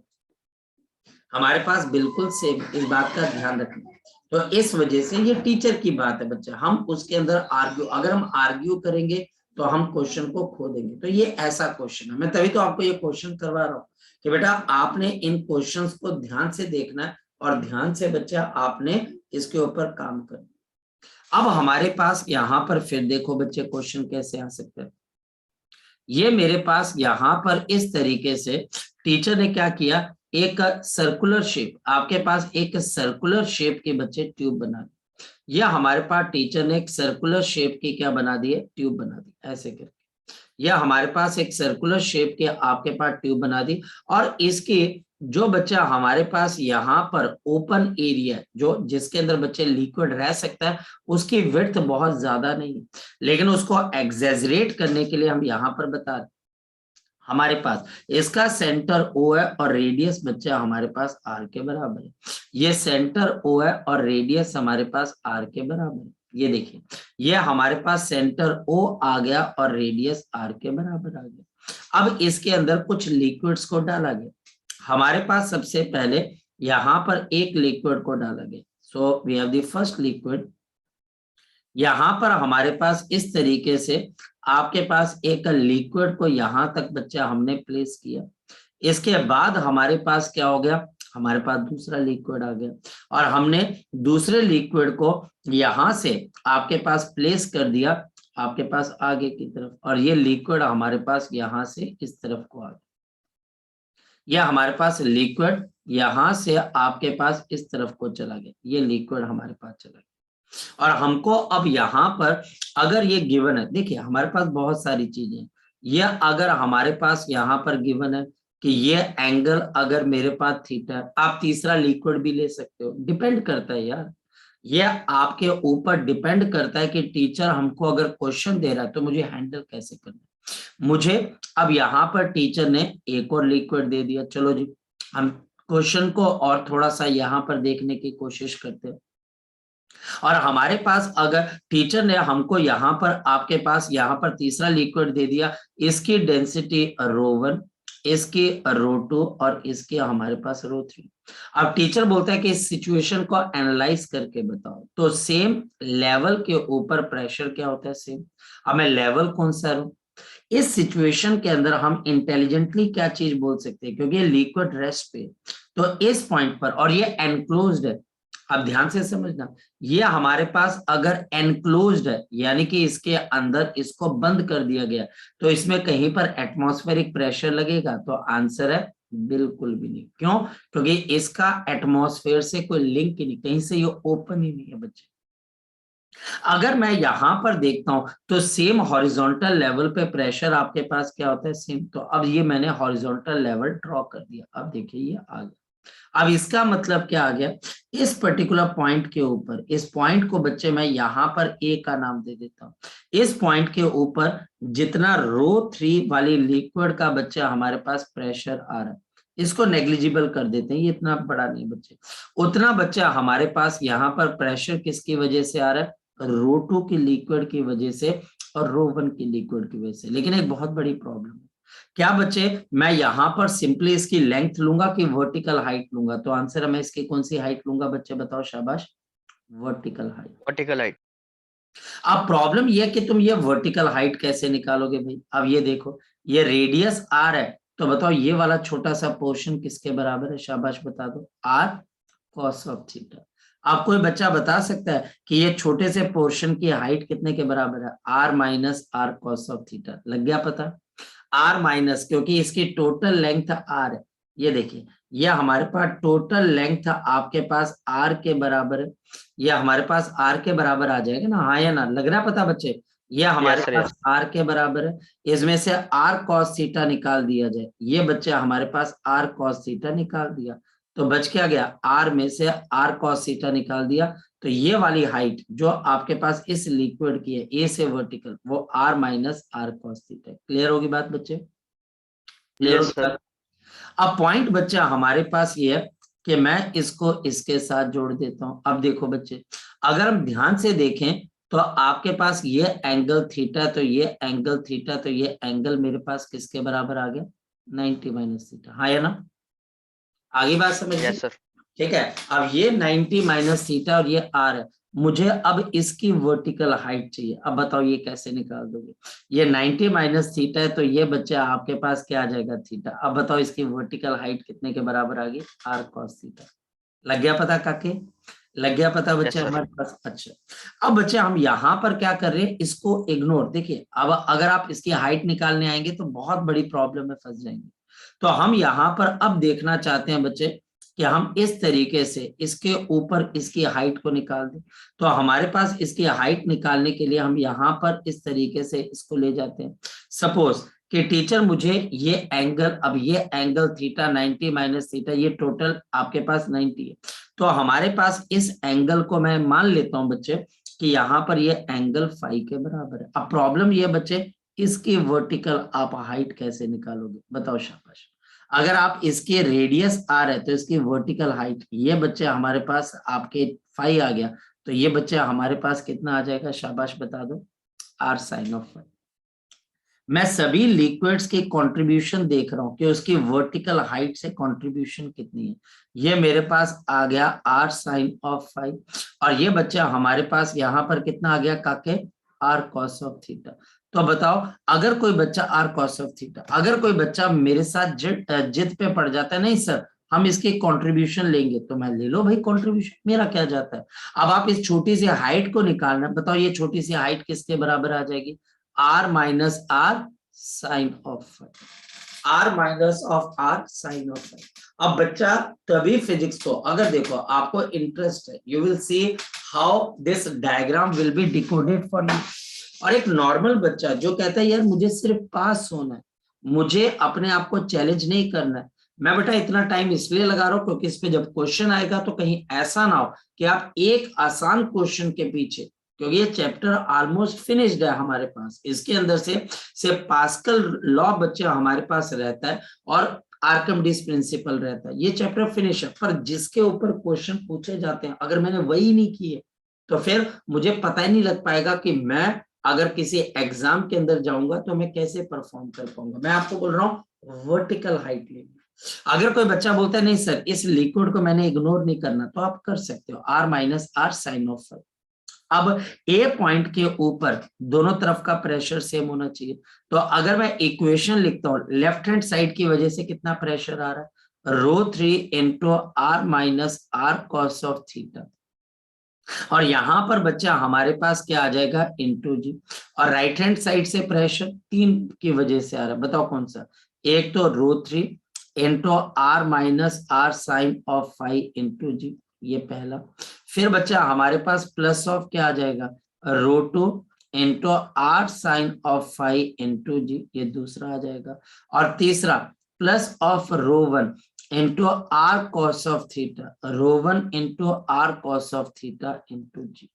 हमारे पास बिल्कुल सेम। इस बात का ध्यान रखना। तो इस वजह से ये टीचर की बात है बच्चा, हम उसके अंदर आर्ग्यू, अगर हम आर्ग्यू करेंगे तो हम क्वेश्चन को खो देंगे। तो ये ऐसा क्वेश्चन है, मैं तभी तो आपको ये क्वेश्चन करवा रहा हूँ कि बेटा आपने इन क्वेश्चंस को ध्यान से देखना है और ध्यान से बच्चा आपने इसके ऊपर काम करना। अब हमारे पास यहाँ पर फिर देखो बच्चे क्वेश्चन कैसे आ सकते हैं। ये मेरे पास यहाँ पर इस तरीके से टीचर ने क्या किया, एक सर्कुलर शेप, आपके पास एक सर्कुलर शेप के बच्चे ट्यूब बना दी। यह हमारे पास टीचर ने एक सर्कुलर शेप की क्या बना दी है, ट्यूब बना दी ऐसे करके। यह हमारे पास एक सर्कुलर शेप के आपके पास ट्यूब बना दी, और इसके जो बच्चा हमारे पास यहाँ पर ओपन एरिया जो जिसके अंदर बच्चे लिक्विड रह सकता है उसकी विड्थ बहुत ज्यादा नहीं, लेकिन उसको एग्जेजरेट करने के लिए हम यहाँ पर बता रहे हमारे पास इसका सेंटर O है और रेडियस बच्चा हमारे पास R के बराबर है। ये सेंटर O है और रेडियस हमारे पास R के बराबर है। ये देखिए ये हमारे पास सेंटर O आ गया और रेडियस R के बराबर आ गया। अब इसके अंदर कुछ लिक्विड्स को डाला गया। हमारे पास सबसे पहले यहाँ पर एक लिक्विड को डाला गया। So we have the first liquid. यहाँ पर हमारे पास इस तरीके से आपके पास एक लिक्विड को यहाँ तक बच्चा हमने प्लेस किया। इसके बाद हमारे पास क्या हो गया, हमारे पास दूसरा लिक्विड आ गया और हमने दूसरे लिक्विड को यहाँ से आपके पास प्लेस कर दिया आपके पास आगे की तरफ, और ये लिक्विड हमारे पास यहाँ से इस तरफ को आ गया। यह हमारे पास लिक्विड यहाँ से आपके पास इस तरफ को चला गया, ये लिक्विड हमारे पास चला गया। और हमको अब यहाँ पर अगर ये गिवन है, देखिए हमारे पास बहुत सारी चीजें हैं। ये अगर हमारे पास यहाँ पर गिवन है कि ये एंगल अगर मेरे पास थीटा है, आप तीसरा लिक्विड भी ले सकते हो, डिपेंड करता है यार, ये आपके ऊपर डिपेंड करता है कि टीचर हमको अगर क्वेश्चन दे रहा है तो मुझे हैंडल कैसे करना है। मुझे अब यहाँ पर टीचर ने एक और लिक्विड दे दिया, चलो जी हम क्वेश्चन को और थोड़ा सा यहाँ पर देखने की कोशिश करते हैं। और हमारे पास अगर टीचर ने हमको यहाँ पर आपके पास यहाँ पर तीसरा लिक्विड दे दिया, इसकी डेंसिटी ρ1, इसकी ρ2 और इसके हमारे पास ρ3। अब टीचर बोलता है कि इस सिचुएशन को एनालाइज करके बताओ, तो सेम लेवल के ऊपर प्रेशर क्या होता है, सेम। अब मैं लेवल कौन सा लूं, इस सिचुएशन के अंदर हम इंटेलिजेंटली क्या चीज बोल सकते हैं, क्योंकि ये लिक्विड रेस्ट पे, तो इस पॉइंट पर, और ये एनक्लोज्ड है। अब ध्यान से समझना, ये हमारे पास अगर एनक्लोज्ड है यानी कि इसके अंदर इसको बंद कर दिया गया, तो इसमें कहीं पर एटमॉस्फेरिक प्रेशर लगेगा, तो आंसर है बिल्कुल भी नहीं। क्यों, क्योंकि इसका एटमॉस्फेयर से कोई लिंक ही नहीं, कहीं से ये ओपन ही नहीं है बच्चे। अगर मैं यहां पर देखता हूं तो सेम हॉरिजॉन्टल लेवल पे प्रेशर आपके पास क्या होता है, सेम। तो अब ये मैंने हॉरिजॉन्टल लेवल ड्रॉ कर दिया, अब देखिए ये आ गया। अब इसका मतलब क्या आ गया, इस पर्टिकुलर पॉइंट के ऊपर, इस पॉइंट को बच्चे मैं यहाँ पर ए का नाम दे देता हूँ। इस पॉइंट के ऊपर जितना ρ3 वाली लिक्विड का बच्चा हमारे पास प्रेशर आ रहा है, इसको नेग्लिजिबल कर देते हैं, ये इतना बड़ा नहीं बच्चे, उतना बच्चा हमारे पास यहाँ पर प्रेशर किसकी वजह से आ रहा है, ρ2 की लिक्विड की वजह से और ρ1 की लिक्विड की वजह से। लेकिन एक बहुत बड़ी प्रॉब्लम है क्या बच्चे, मैं यहाँ पर सिंपली इसकी लेंथ लूंगा कि वर्टिकल हाइट लूंगा, तो आंसर है मैं इसकी कौन सी हाइट लूंगा बच्चे बताओ, शाबाश, वर्टिकल हाइट। Vertical height. अब प्रॉब्लम ये है कि तुम ये वर्टिकल हाइट कैसे निकालोगे भाई। अब ये देखो ये रेडियस r है, तो बताओ ये वाला छोटा सा पोर्शन किसके बराबर है, शाबाश बता दो, r cos ऑफ थीटा। आप कोई बच्चा बता सकता है कि ये छोटे से पोर्शन की हाइट कितने के बराबर है, r minus r cos of theta. लग गया पता, r माइनस, क्योंकि इसकी टोटल लेंथ r है, ये देखिए ये हमारे पास टोटल लेंथ आपके पास r के बराबर है, ये हमारे पास r के बराबर आ जाएगा ना, हाँ या ना, लग रहा पता बच्चे, ये हमारे पास r के बराबर है। इसमें से r cos थीटा निकाल दिया जाए, ये बच्चे हमारे पास r cos थीटा निकाल दिया, तो बच क्या गया, r में से r cos थीटा निकाल दिया, तो तो ये वाली हाइट जो आपके पास इस लिक्विड की है ए से वर्टिकल, वो r minus R cos theta. Clear होगी बात बच्चे? क्लियर यस होगी सर। बात? अब पॉइंट बच्चा हमारे पास ये है कि मैं इसको इसके साथ जोड़ देता हूं। अब देखो बच्चे, अगर हम ध्यान से देखें तो आपके पास ये एंगल थीटा, तो ये एंगल थीटा, तो ये एंगल मेरे पास किसके बराबर आ गया? 90 माइनस थीटा। हाँ या ना? आगे बात समझ यस सर। ठीक है। अब ये 90 माइनस थीटा और ये आर है, मुझे अब इसकी वर्टिकल हाइट चाहिए। अब बताओ ये कैसे निकाल दोगे? ये 90 माइनस थीटा है, तो ये बच्चा आपके पास क्या आ जाएगा? थीटा। अब बताओ इसकी वर्टिकल हाइट कितने के बराबर आ गई? R cos theta. लग गया पता काके? लग गया पता बच्चे यस सर। हमारे पास? अच्छा, अब बच्चे हम यहाँ पर क्या कर रहे हैं, इसको इग्नोर। देखिए अब अगर आप इसकी हाइट निकालने आएंगे तो बहुत बड़ी प्रॉब्लम में फंस जाएंगे। तो हम यहाँ पर अब देखना चाहते हैं बच्चे कि हम इस तरीके से इसके ऊपर इसकी हाइट को निकाल दें। तो हमारे पास इसकी हाइट निकालने के लिए हम यहाँ पर इस तरीके से इसको ले जाते हैं। सपोज कि टीचर मुझे ये एंगल, अब ये एंगल थीटा 90 माइनस थीटा, ये टोटल आपके पास 90 है। तो हमारे पास इस एंगल को मैं मान लेता हूं बच्चे कि यहाँ पर ये एंगल फाई के बराबर है। अब प्रॉब्लम ये बच्चे, इसकी वर्टिकल आप हाइट कैसे निकालोगे? बताओ शाबाश। अगर आप इसके रेडियस आर है तो इसकी वर्टिकल हाइट, ये बच्चे हमारे पास आपके फाई आ गया, तो ये बच्चे हमारे पास कितना आ जाएगा? शाबाश बता दो। R sine of phi. मैं सभी लिक्विड्स की कंट्रीब्यूशन देख रहा हूं कि उसकी वर्टिकल हाइट से कंट्रीब्यूशन कितनी है। ये मेरे पास आ गया आर साइन ऑफ फाइव, और ये बच्चा हमारे पास यहाँ पर कितना आ गया काके? R cos of theta. तो बताओ, अगर कोई बच्चा आर कॉस ऑफ थीटा, अगर कोई बच्चा मेरे साथ जिद पे पड़ जाता है, नहीं सर हम इसके कंट्रीब्यूशन लेंगे, तो मैं ले लो भाई कंट्रीब्यूशन, मेरा क्या जाता है। अब आप इस छोटी सी हाइट को निकालना, बताओ ये छोटी सी हाइट किसके बराबर आ जाएगी? R minus R sine of R minus of R sine of. अब बच्चा तभी फिजिक्स को, अगर देखो आपको इंटरेस्ट है, you will see how this diagram will be decoded for you. और एक नॉर्मल बच्चा जो कहता है यार मुझे सिर्फ पास होना है, मुझे अपने आप को चैलेंज नहीं करना है, मैं बेटा इतना टाइम इसलिए लगा रहा हूं क्योंकि इस पे जब क्वेश्चन आएगा तो कहीं ऐसा ना हो कि आप एक आसान क्वेश्चन के पीछे, क्योंकि ये चैप्टर ऑलमोस्ट फिनिश्ड है हमारे पास, इसके अंदर से पास्कल लॉ बच्चे हमारे पास रहता है और आर्किमिडीज प्रिंसिपल रहता है। ये चैप्टर फिनिश है, पर जिसके ऊपर क्वेश्चन पूछे जाते हैं अगर मैंने वही नहीं किए तो फिर मुझे पता ही नहीं लग पाएगा कि मैं अगर किसी एग्जाम के अंदर जाऊंगा तो मैं कैसे परफॉर्म कर पाऊंगा। मैं आपको बोल रहा हूँ वर्टिकल हाइट लेनी। अगर कोई बच्चा बोलता है नहीं सर इस लिक्विड को मैंने इग्नोर नहीं करना, तो आप कर सकते हो R minus R sine of five. अब ए पॉइंट के ऊपर दोनों तरफ का प्रेशर सेम होना चाहिए। तो अगर मैं इक्वेशन लिखता हूं, लेफ्ट हैंड साइड की वजह से कितना प्रेशर आ रहा है? ρ3 into R minus R cos of theta, और यहां पर बच्चा हमारे पास क्या आ जाएगा? Into G. और राइट हैंड साइड से प्रेशर 3 की वजह से आ रहा है, बताओ कौन सा? एक तो ρ3 into R minus R sine of phi into G, ये पहला। फिर बच्चा हमारे पास प्लस ऑफ क्या आ जाएगा? ρ2 into R sine of phi into G, ये दूसरा आ जाएगा। और तीसरा plus of ρ1 into R cos of theta, ρ1 into R cos of theta into G.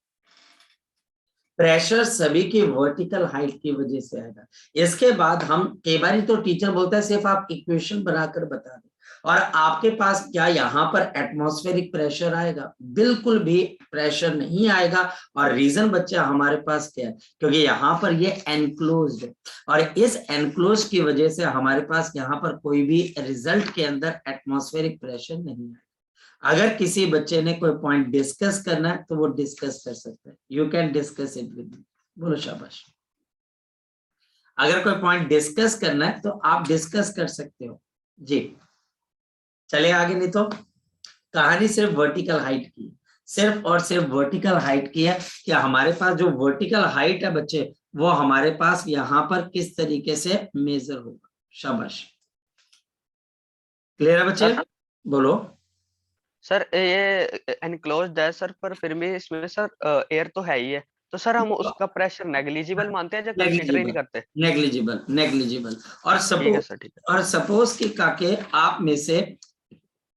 Pressure सभी की वर्टिकल हाइट की वजह से आएगा। इसके बाद हम कई बार तो टीचर बोलता है सिर्फ आप इक्वेशन बनाकर बता दें, और आपके पास क्या यहाँ पर एटमॉस्फेरिक प्रेशर आएगा? बिल्कुल भी प्रेशर नहीं आएगा। और रीजन बच्चा हमारे पास क्या है? क्योंकि यहाँ पर ये एनक्लोज्ड है, और इस एनक्लोज की वजह से हमारे पास यहाँ पर कोई भी रिजल्ट के अंदर एटमॉस्फेरिक प्रेशर नहीं है। अगर किसी बच्चे ने कोई पॉइंट डिस्कस करना है तो वो डिस्कस कर सकता है, you can discuss it with me. बोलो शाबाश। अगर कोई पॉइंट डिस्कस करना है तो आप डिस्कस कर सकते हो जी। चले आगे, नहीं तो कहानी सिर्फ वर्टिकल हाइट की, सिर्फ और सिर्फ वर्टिकल हाइट की है कि हमारे पास जो वर्टिकल हाइट है बच्चे वो हमारे पास यहाँ पर किस तरीके से मेजर होगा। शाबाश, क्लियर है बच्चे? बोलो सर ये एनक्लोज्ड है सर, पर फिर भी इसमें सर एयर तो है ही है, तो सर हम उसका प्रेशर नेग्लिजिबल मानते हैं या कंसीडर ही नहीं करते? Negligible, negligible. और ठीक है सर, ठीक है। और सपोज कि काके आप में से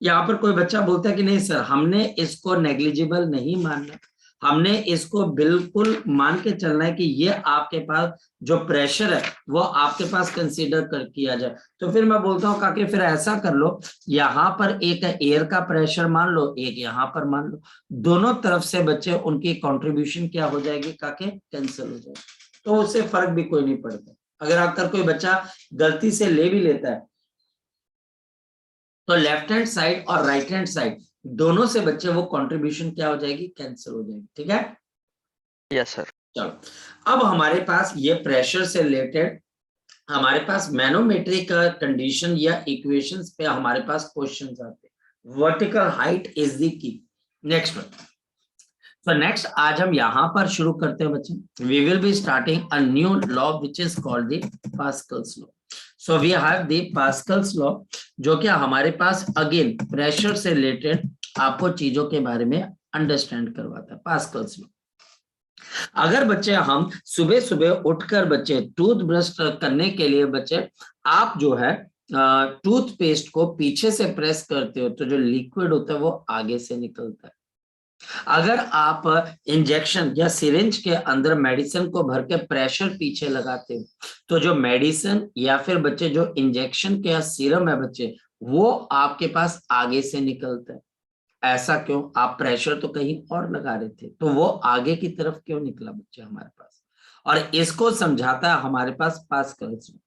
यहाँ पर कोई बच्चा बोलता है कि नहीं सर हमने इसको नेग्लिजिबल नहीं मानना, हमने इसको बिल्कुल मान के चलना है कि ये आपके पास जो प्रेशर है वो आपके पास कंसीडर कर किया जाए। तो फिर मैं बोलता हूँ काके फिर ऐसा कर लो, यहाँ पर एक एयर का प्रेशर मान लो, एक यहाँ पर मान लो, दोनों तरफ से बच्चे उनकी कंट्रीब्यूशन क्या हो जाएगी काके, कैंसिल हो जाएगी, तो उससे फर्क भी कोई नहीं पड़ता। अगर अगर कोई बच्चा गलती से ले भी लेता है तो लेफ्ट हैंड साइड और राइट हैंड साइड दोनों से बच्चे वो कंट्रीब्यूशन क्या हो जाएगी, कैंसिल हो जाएगी। ठीक है, यस सर। चलो अब हमारे पास ये प्रेशर से रिलेटेड हमारे पास मैनोमेट्रिक कंडीशन या इक्वेशंस पे हमारे पास क्वेश्चंस आते हैं। Vertical height is the key. Next one, तो नेक्स्ट आज हम यहाँ पर शुरू करते हैं बच्चे। We will be starting a new law which is called the Pascal's law. So we have the Pascal's law, जो कि हमारे पास अगेन प्रेशर से रिलेटेड आपको चीजों के बारे में अंडरस्टैंड करवाता है। पास्कल्स लॉ, अगर बच्चे हम सुबह सुबह उठकर बच्चे टूथ ब्रश करने के लिए बच्चे आप जो है टूथपेस्ट को पीछे से प्रेस करते हो तो जो लिक्विड होता है वो आगे से निकलता है। अगर आप इंजेक्शन या सिरिंज के अंदर मेडिसिन को भर के प्रेशर पीछे लगाते हो तो जो मेडिसिन या फिर बच्चे जो इंजेक्शन के सीरम है बच्चे वो आपके पास आगे से निकलता है। ऐसा क्यों, आप प्रेशर तो कहीं और लगा रहे थे, तो वो आगे की तरफ क्यों निकला बच्चे हमारे पास। और इसको समझाता है हमारे पास पास्कल्स लॉ।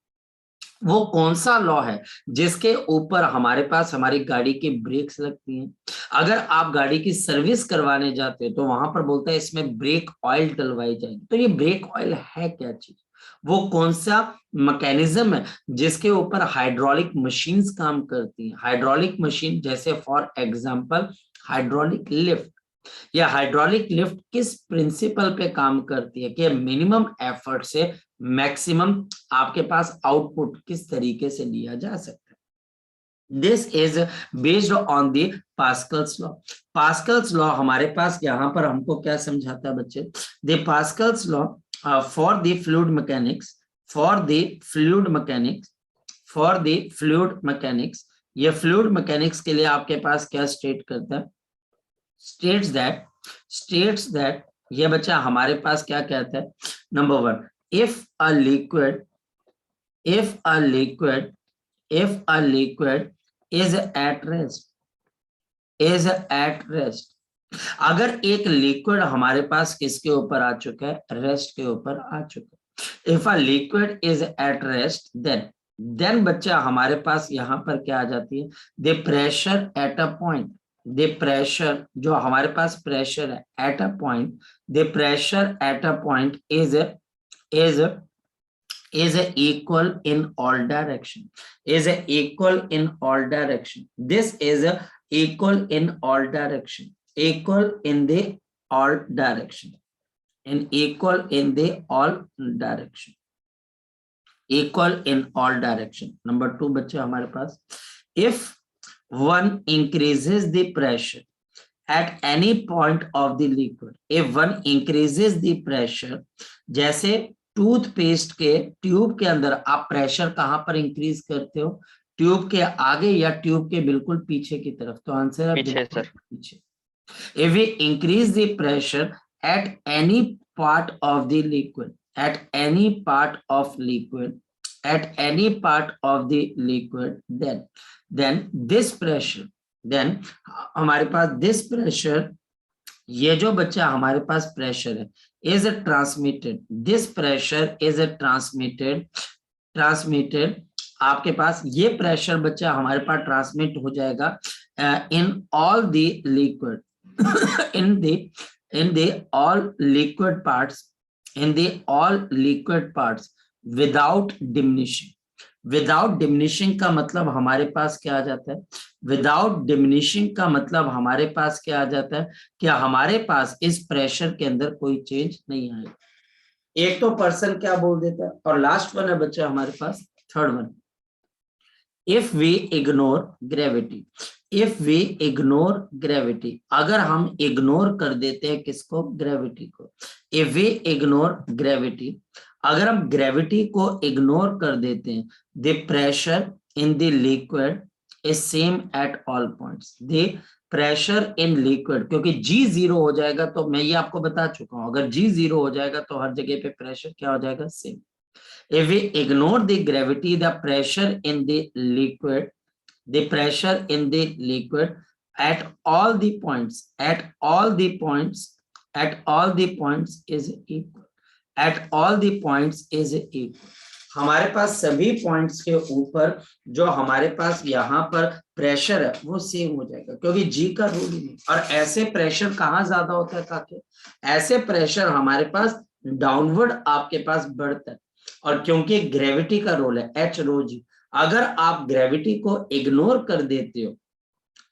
वो कौन सा लॉ है जिसके ऊपर हमारे पास हमारी गाड़ी की ब्रेक्स लगती हैं। अगर आप गाड़ी की सर्विस करवाने जाते हो तो वहां पर बोलता है इसमें ब्रेक ऑयल डलवाई जाएगी। तो ये ब्रेक ऑयल है क्या चीज, वो कौन सा मैकेनिज्म है जिसके ऊपर हाइड्रोलिक मशीन्स काम करती हैं। हाइड्रोलिक मशीन जैसे फॉर एग्जांपल हाइड्रोलिक लिफ्ट, या हाइड्रोलिक लिफ्ट किस प्रिंसिपल पे काम करती है कि मिनिमम एफर्ट से मैक्सिमम आपके पास आउटपुट किस तरीके से लिया जा सकता है। This is based on the Pascal's law. Pascal's law हमारे पास यहाँ पर हमको क्या समझाता है बच्चे, the Pascal's law for the fluid mechanics, for the fluid mechanics, for the fluid mechanics, ये फ्लूइड मैकेनिक्स के लिए आपके पास क्या स्टेट करता है, states that ये बच्चा हमारे पास क्या कहता है। Number one, if a liquid is at rest, अगर एक लिक्विड हमारे पास किसके ऊपर आ चुका है, रेस्ट के ऊपर आ चुका है। If a liquid is at rest then बच्चा हमारे पास यहाँ पर क्या आ जाती है, the pressure at a point, the pressure जो हमारे पास प्रेशर है at a point, the pressure at a point is equal in all direction, is equal in all direction. This is equal in all direction, equal in the all direction, and equal in the all direction, equal in all direction. Number two बच्चे हमारे पास, if one increases the pressure at any point of the liquid, if one increases the pressure, जैसे टूथपेस्ट के ट्यूब के अंदर आप प्रेशर कहां पर इंक्रीज करते हो, ट्यूब के आगे या ट्यूब के बिल्कुल पीछे की तरफ, तो आंसर है पीछे सर। पीछे। If we increase the pressure at any part of the liquid, at any part of liquid, at any part of the liquid, then this pressure, then हमारे पास this pressure, ये जो बच्चा हमारे पास प्रेशर है is transmitted, this pressure is transmitted आपके पास ये प्रेशर बच्चा हमारे पास ट्रांसमिट हो जाएगा in all the liquid in the all liquid parts, in the all liquid parts without diminishing. Without diminishing का मतलब हमारे पास क्या आ जाता है, विदाउट डिमिनिशिंग का मतलब हमारे पास क्या आ जाता है कि हमारे पास इस प्रेशर के अंदर कोई चेंज नहीं आएगा। एक तो पर्सन क्या बोल देता है, और लास्ट वन है बच्चा हमारे पास third one, if we ignore gravity, if we ignore gravity, अगर हम इग्नोर कर देते हैं किसको, ग्रेविटी को, इफ वी इग्नोर ग्रेविटी, अगर हम ग्रेविटी को इग्नोर कर देते हैं, the pressure in the liquid is same at all points, the pressure in liquid, क्योंकि G 0 हो जाएगा तो मैं ये आपको बता चुका हूं, अगर G 0 हो जाएगा तो हर जगह पे प्रेशर क्या हो जाएगा, same. If we ignore the gravity, the pressure in the liquid, the pressure in the liquid at all the points, at all the points, at all the points is equal, at all the points is equal। हमारे पास सभी पॉइंट्स के ऊपर जो हमारे पास यहाँ पर प्रेशर है वो सेम हो जाएगा, क्योंकि जी का रूल ही नहीं। और ऐसे प्रेशर कहाँ ज्यादा होता है काके, ऐसे प्रेशर हमारे पास डाउनवर्ड आपके पास बढ़ता है, और क्योंकि ग्रेविटी का रोल है एच रो जी, अगर आप ग्रेविटी को इग्नोर कर देते हो,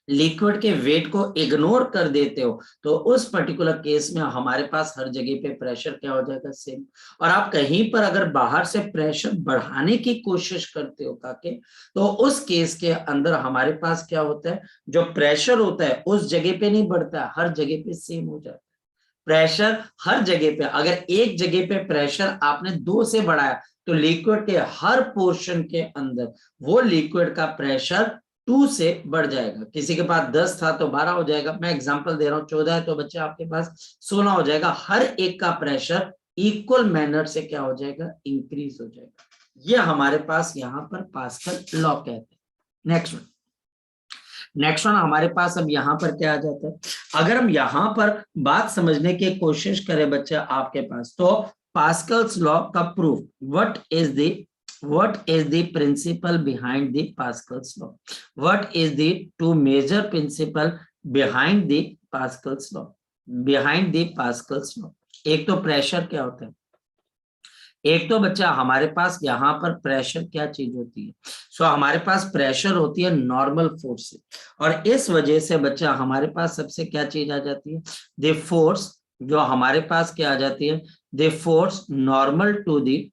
लिक्विड के वेट को इग्नोर कर देते हो, तो उस पर्टिकुलर केस में हमारे पास हर जगह पे प्रेशर क्या हो जाएगा, सेम। और आप कहीं पर अगर बाहर से प्रेशर बढ़ाने की कोशिश करते हो काके, तो उस केस के अंदर हमारे पास क्या होता है, जो प्रेशर होता है उस जगह पे नहीं बढ़ता है, हर जगह पे सेम हो जाता है। प्रेशर हर जगह पे, अगर एक जगह पे प्रेशर आपने 2 से बढ़ाया तो लिक्विड के हर पोर्शन के अंदर वो लिक्विड का प्रेशर 2 से बढ़ जाएगा। किसी के पास 10 था तो 12 हो जाएगा, मैं एग्जांपल दे रहा हूं, 14 है तो बच्चे आपके पास 16 हो जाएगा। हर एक का प्रेशर इक्वल मैनर से क्या हो जाएगा, इंक्रीज हो जाएगा। ये हमारे पास यहाँ पर पास्कल लॉ कहते हैं। नेक्स्ट वन हमारे पास अब यहाँ पर क्या आ जाता है, अगर हम यहाँ पर बात समझने की कोशिश करें बच्चे आपके पास, तो पास्कल्स लॉ का proof, what is the principle behind the Pascal's law, what is the two major principle behind the Pascal's law, behind the Pascal's law. एक तो प्रेशर क्या होता है, एक तो बच्चा हमारे पास यहाँ पर प्रेशर क्या चीज होती है, सो हमारे पास प्रेशर होती है नॉर्मल फोर्स से, और इस वजह से बच्चा हमारे पास सबसे क्या चीज आ जाती है, द फोर्स, जो हमारे पास क्या आ जाती है, the force normal to the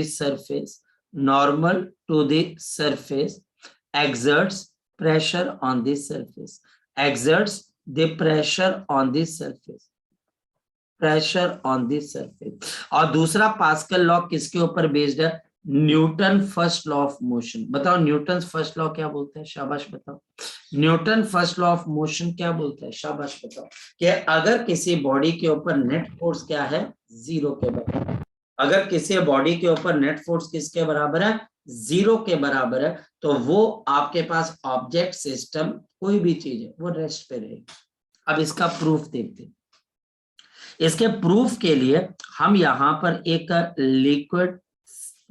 surface, normal to the surface exerts pressure on the surface, exerts the pressure on the surface, pressure on the surface. और दूसरा पास्कल लॉ किसके ऊपर बेस्ड है, Newton first law of motion. बताओ न्यूटन फर्स्ट लॉ क्या बोलता है, शाबाश बताओ। Newton first law of motion क्या बोलता है, शाबाश बताओ। कि अगर किसी बॉडी के ऊपर नेट फोर्स क्या है, 0 के बराबर, अगर किसी बॉडी के ऊपर नेट फोर्स किसके बराबर है, 0 के बराबर है, तो वो आपके पास ऑब्जेक्ट सिस्टम कोई भी चीज है वो रेस्ट पे रहेगी। अब इसका प्रूफ देखते हैं। इसके प्रूफ के लिए हम यहाँ पर एक लिक्विड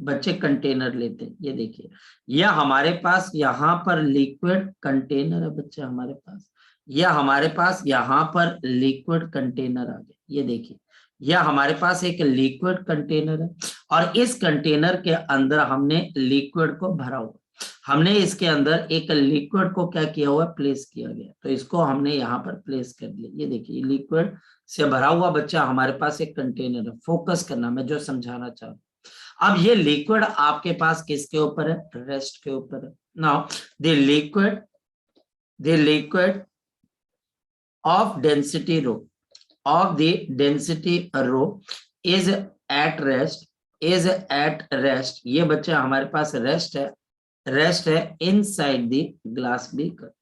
बच्चे कंटेनर लेते हैं। ये देखिए, यह हमारे पास यहाँ पर लिक्विड कंटेनर है बच्चे, हमारे पास यह हमारे पास यहाँ पर लिक्विड कंटेनर आ गया। ये देखिए, यह हमारे पास एक लिक्विड कंटेनर है, और इस कंटेनर के अंदर हमने लिक्विड को भरा हुआ, हमने इसके अंदर एक लिक्विड को क्या किया हुआ, प्लेस किया गया। तो इसको हमने यहाँ पर प्लेस कर दिया। ये देखिए, लिक्विड से भरा हुआ बच्चा हमारे पास एक कंटेनर है। फोकस करना, मैं जो समझाना चाह रहा हूं। अब ये लिक्विड आपके पास किसके ऊपर है, रेस्ट के ऊपर है। Now the liquid of density rho, of the density rho is at rest, ये बच्चा हमारे पास रेस्ट है inside the glass beaker,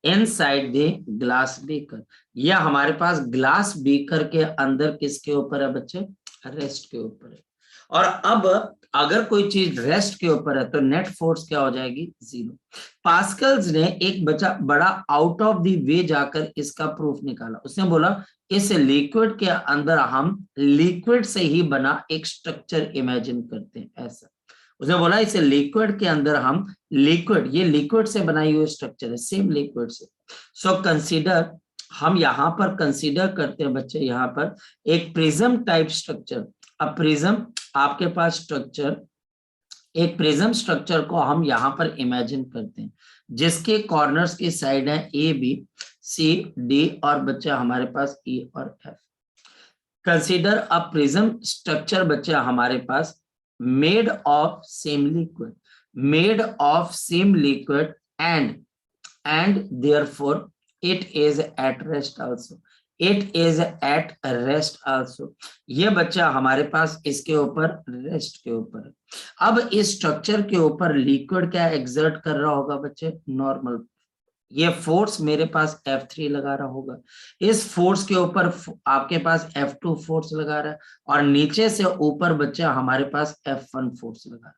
inside the glass beaker। यह हमारे पास ग्लास बीकर के अंदर किसके ऊपर है बच्चे, रेस्ट के ऊपर है। और अब अगर कोई चीज रेस्ट के ऊपर है तो नेट फोर्स क्या हो जाएगी, 0। पास्कल्स ने एक बड़ा आउट ऑफ द वे जाकर इसका प्रूफ निकाला। उसने बोला इस लिक्विड के अंदर हम लिक्विड से ही बना एक स्ट्रक्चर इमेजिन करते हैं, ऐसा उसने बोला। इस लिक्विड के अंदर हम ये लिक्विड से बनाई हुई स्ट्रक्चर है, सेम लिक्विड से। सो कंसीडर, हम यहाँ पर कंसीडर करते हैं बच्चे, यहाँ पर एक प्रिज्म टाइप स्ट्रक्चर। अब प्रिज्म आपके पास स्ट्रक्चर, एक प्रिज्म स्ट्रक्चर को हम यहाँ पर इमेजिन करते हैं, जिसके कॉर्नर्स की साइड है ए, बी, सी, डी, और बच्चा हमारे पास ई और F. Consider a prism structure बच्चा हमारे पास made of same liquid and therefore it is at rest also, it is at rest also. ये बच्चा हमारे पास इसके ऊपर रेस्ट के ऊपर है। अब इस स्ट्रक्चर के ऊपर लिक्विड क्या एक्सर्ट कर रहा होगा बच्चे, नॉर्मल। ये फोर्स मेरे पास F3 लगा रहा होगा, इस फोर्स के ऊपर आपके पास F2 फोर्स लगा रहा है, और नीचे से ऊपर बच्चा हमारे पास F1 फोर्स लगा रहा है।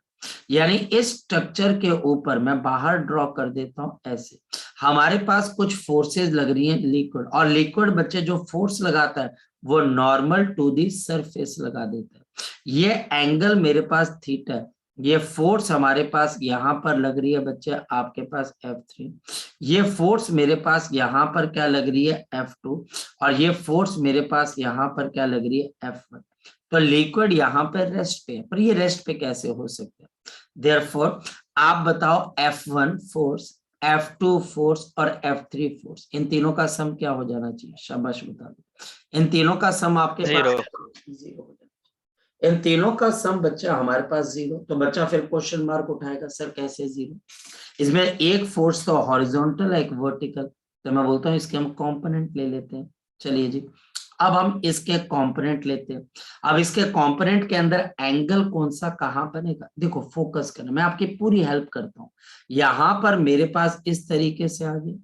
यानी इस स्ट्रक्चर के ऊपर मैं बाहर ड्रॉ कर देता हूं ऐसे, हमारे पास कुछ फोर्सेस लग रही हैं लिक्विड, और लिक्विड बच्चे जो फोर्स लगाता है वो नॉर्मल टू दी सरफेस लगा देता है। ये एंगल मेरे पास थीटा है, ये फोर्स हमारे पास यहाँ पर लग रही है बच्चे आपके पास F3, ये फोर्स मेरे पास यहाँ पर क्या लग रही है F2, और ये फोर्स मेरे पास यहाँ पर क्या लग रही है F1। तो लिक्विड यहाँ पर रेस्ट पे है, पर ये रेस्ट पे कैसे हो सकता है? देयरफॉर आप बताओ F1 फोर्स, F2 फोर्स और F3 फोर्स, इन तीनों का सम क्या हो जाना चाहिए? शाबाश बता दो। इन तीनों का सम आपके पास 0 हो जाना। इन तीनों का सम बच्चा हमारे पास 0, तो बच्चा फिर क्वेश्चन मार्क उठाएगा, सर कैसे 0? इसमें एक फोर्स तो हॉरिजॉन्टल है, एक वर्टिकल, तो मैं बोलता हूँ इसके हम कंपोनेंट ले लेते हैं। चलिए जी, अब हम इसके कंपोनेंट लेते हैं। अब इसके कंपोनेंट के अंदर एंगल कौन सा कहाँ बनेगा? देखो फोकस करना, मैं आपकी पूरी हेल्प करता हूँ। यहाँ पर मेरे पास इस तरीके से आ गया,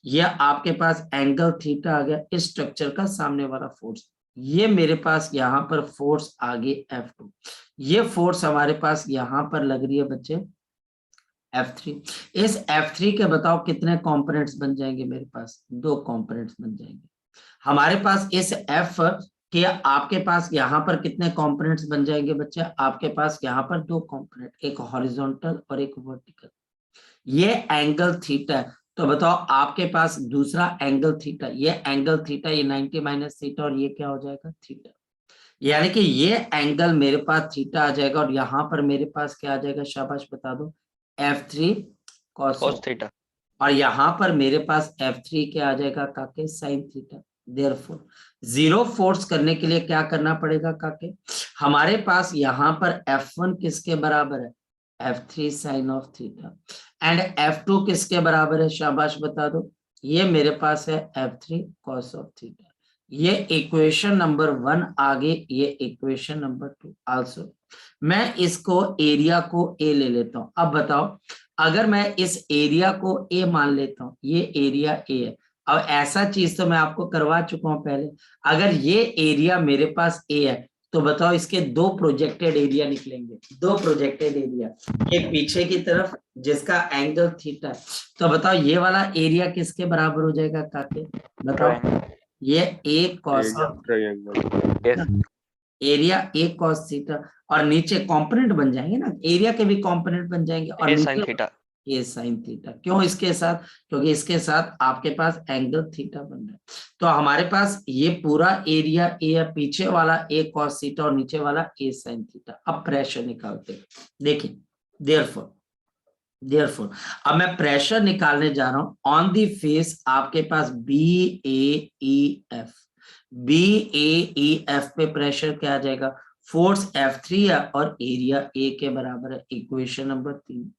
यह आपके पास एंगल थीटा आ गया, इस स्ट्रक्चर का सामने वाला फोर्स। ये मेरे पास यहाँ पर फोर्स आगे F2, ये फोर्स हमारे पास यहाँ पर लग रही है बच्चे F3। इस F3 के बताओ कितने कंपोनेंट्स बन जाएंगे? मेरे पास 2 कंपोनेंट्स बन जाएंगे। हमारे पास इस F के आपके पास यहाँ पर कितने कंपोनेंट्स बन जाएंगे बच्चे? आपके पास यहाँ पर 2 कंपोनेंट, एक हॉरिजॉन्टल और एक वर्टिकल। ये एंगल थीटा है, तो बताओ आपके पास दूसरा एंगल थीटा, ये एंगल थीटा, ये 90 माइनस थीटा, और ये क्या हो जाएगा? थीटा। यानी कि ये एंगल मेरे पास थीटा आ जाएगा, और यहाँ पर मेरे पास क्या आ जाएगा? शाबाश बता दो, F3 cos थीटा, और यहाँ पर मेरे पास F3 क्या आ जाएगा काके? Sine theta. Therefore zero force करने के लिए क्या करना पड़ेगा काके? हमारे पास यहाँ पर F1 किसके बराबर है? F3 sign of theta, and F2 किसके बराबर है? शाबाश बता दो, ये मेरे पास है F3 cos ऑफ थीटा। ये इक्वेशन नंबर 1 आगे, ये इक्वेशन नंबर 2 आल्सो। मैं इसको एरिया को A ले लेता हूं। अब बताओ, अगर मैं इस एरिया को A मान लेता हूं, ये एरिया A है। अब ऐसा चीज तो मैं आपको करवा चुका हूं पहले, अगर ये एरिया मेरे पास A है, तो बताओ इसके 2 प्रोजेक्टेड एरिया निकलेंगे, 2 प्रोजेक्टेड एरिया, एक पीछे की तरफ जिसका एंगल थीटा है। तो बताओ ये वाला एरिया किसके बराबर हो जाएगा काके? बताओ, ये A cos area A cos theta, और नीचे कंपोनेंट बन जाएंगे ना, एरिया के भी कंपोनेंट बन जाएंगे, और A sin theta, A sin theta. क्यों इसके साथ? क्योंकि इसके साथ आपके पास एंगल थीटा बन रहा है। तो हमारे पास ये पूरा एरिया A है, पीछे वाला A cos थीटा और नीचे वाला A sin थीटा। अब प्रेशर निकालते हैं, देखिए देयरफॉर अब मैं प्रेशर निकालने जा रहा हूं ऑन दी फेस, आपके पास BAEF, BAEF पे प्रेशर क्या आ जाएगा? फोर्स F3 है और एरिया A के बराबर है, इक्वेशन नंबर 3।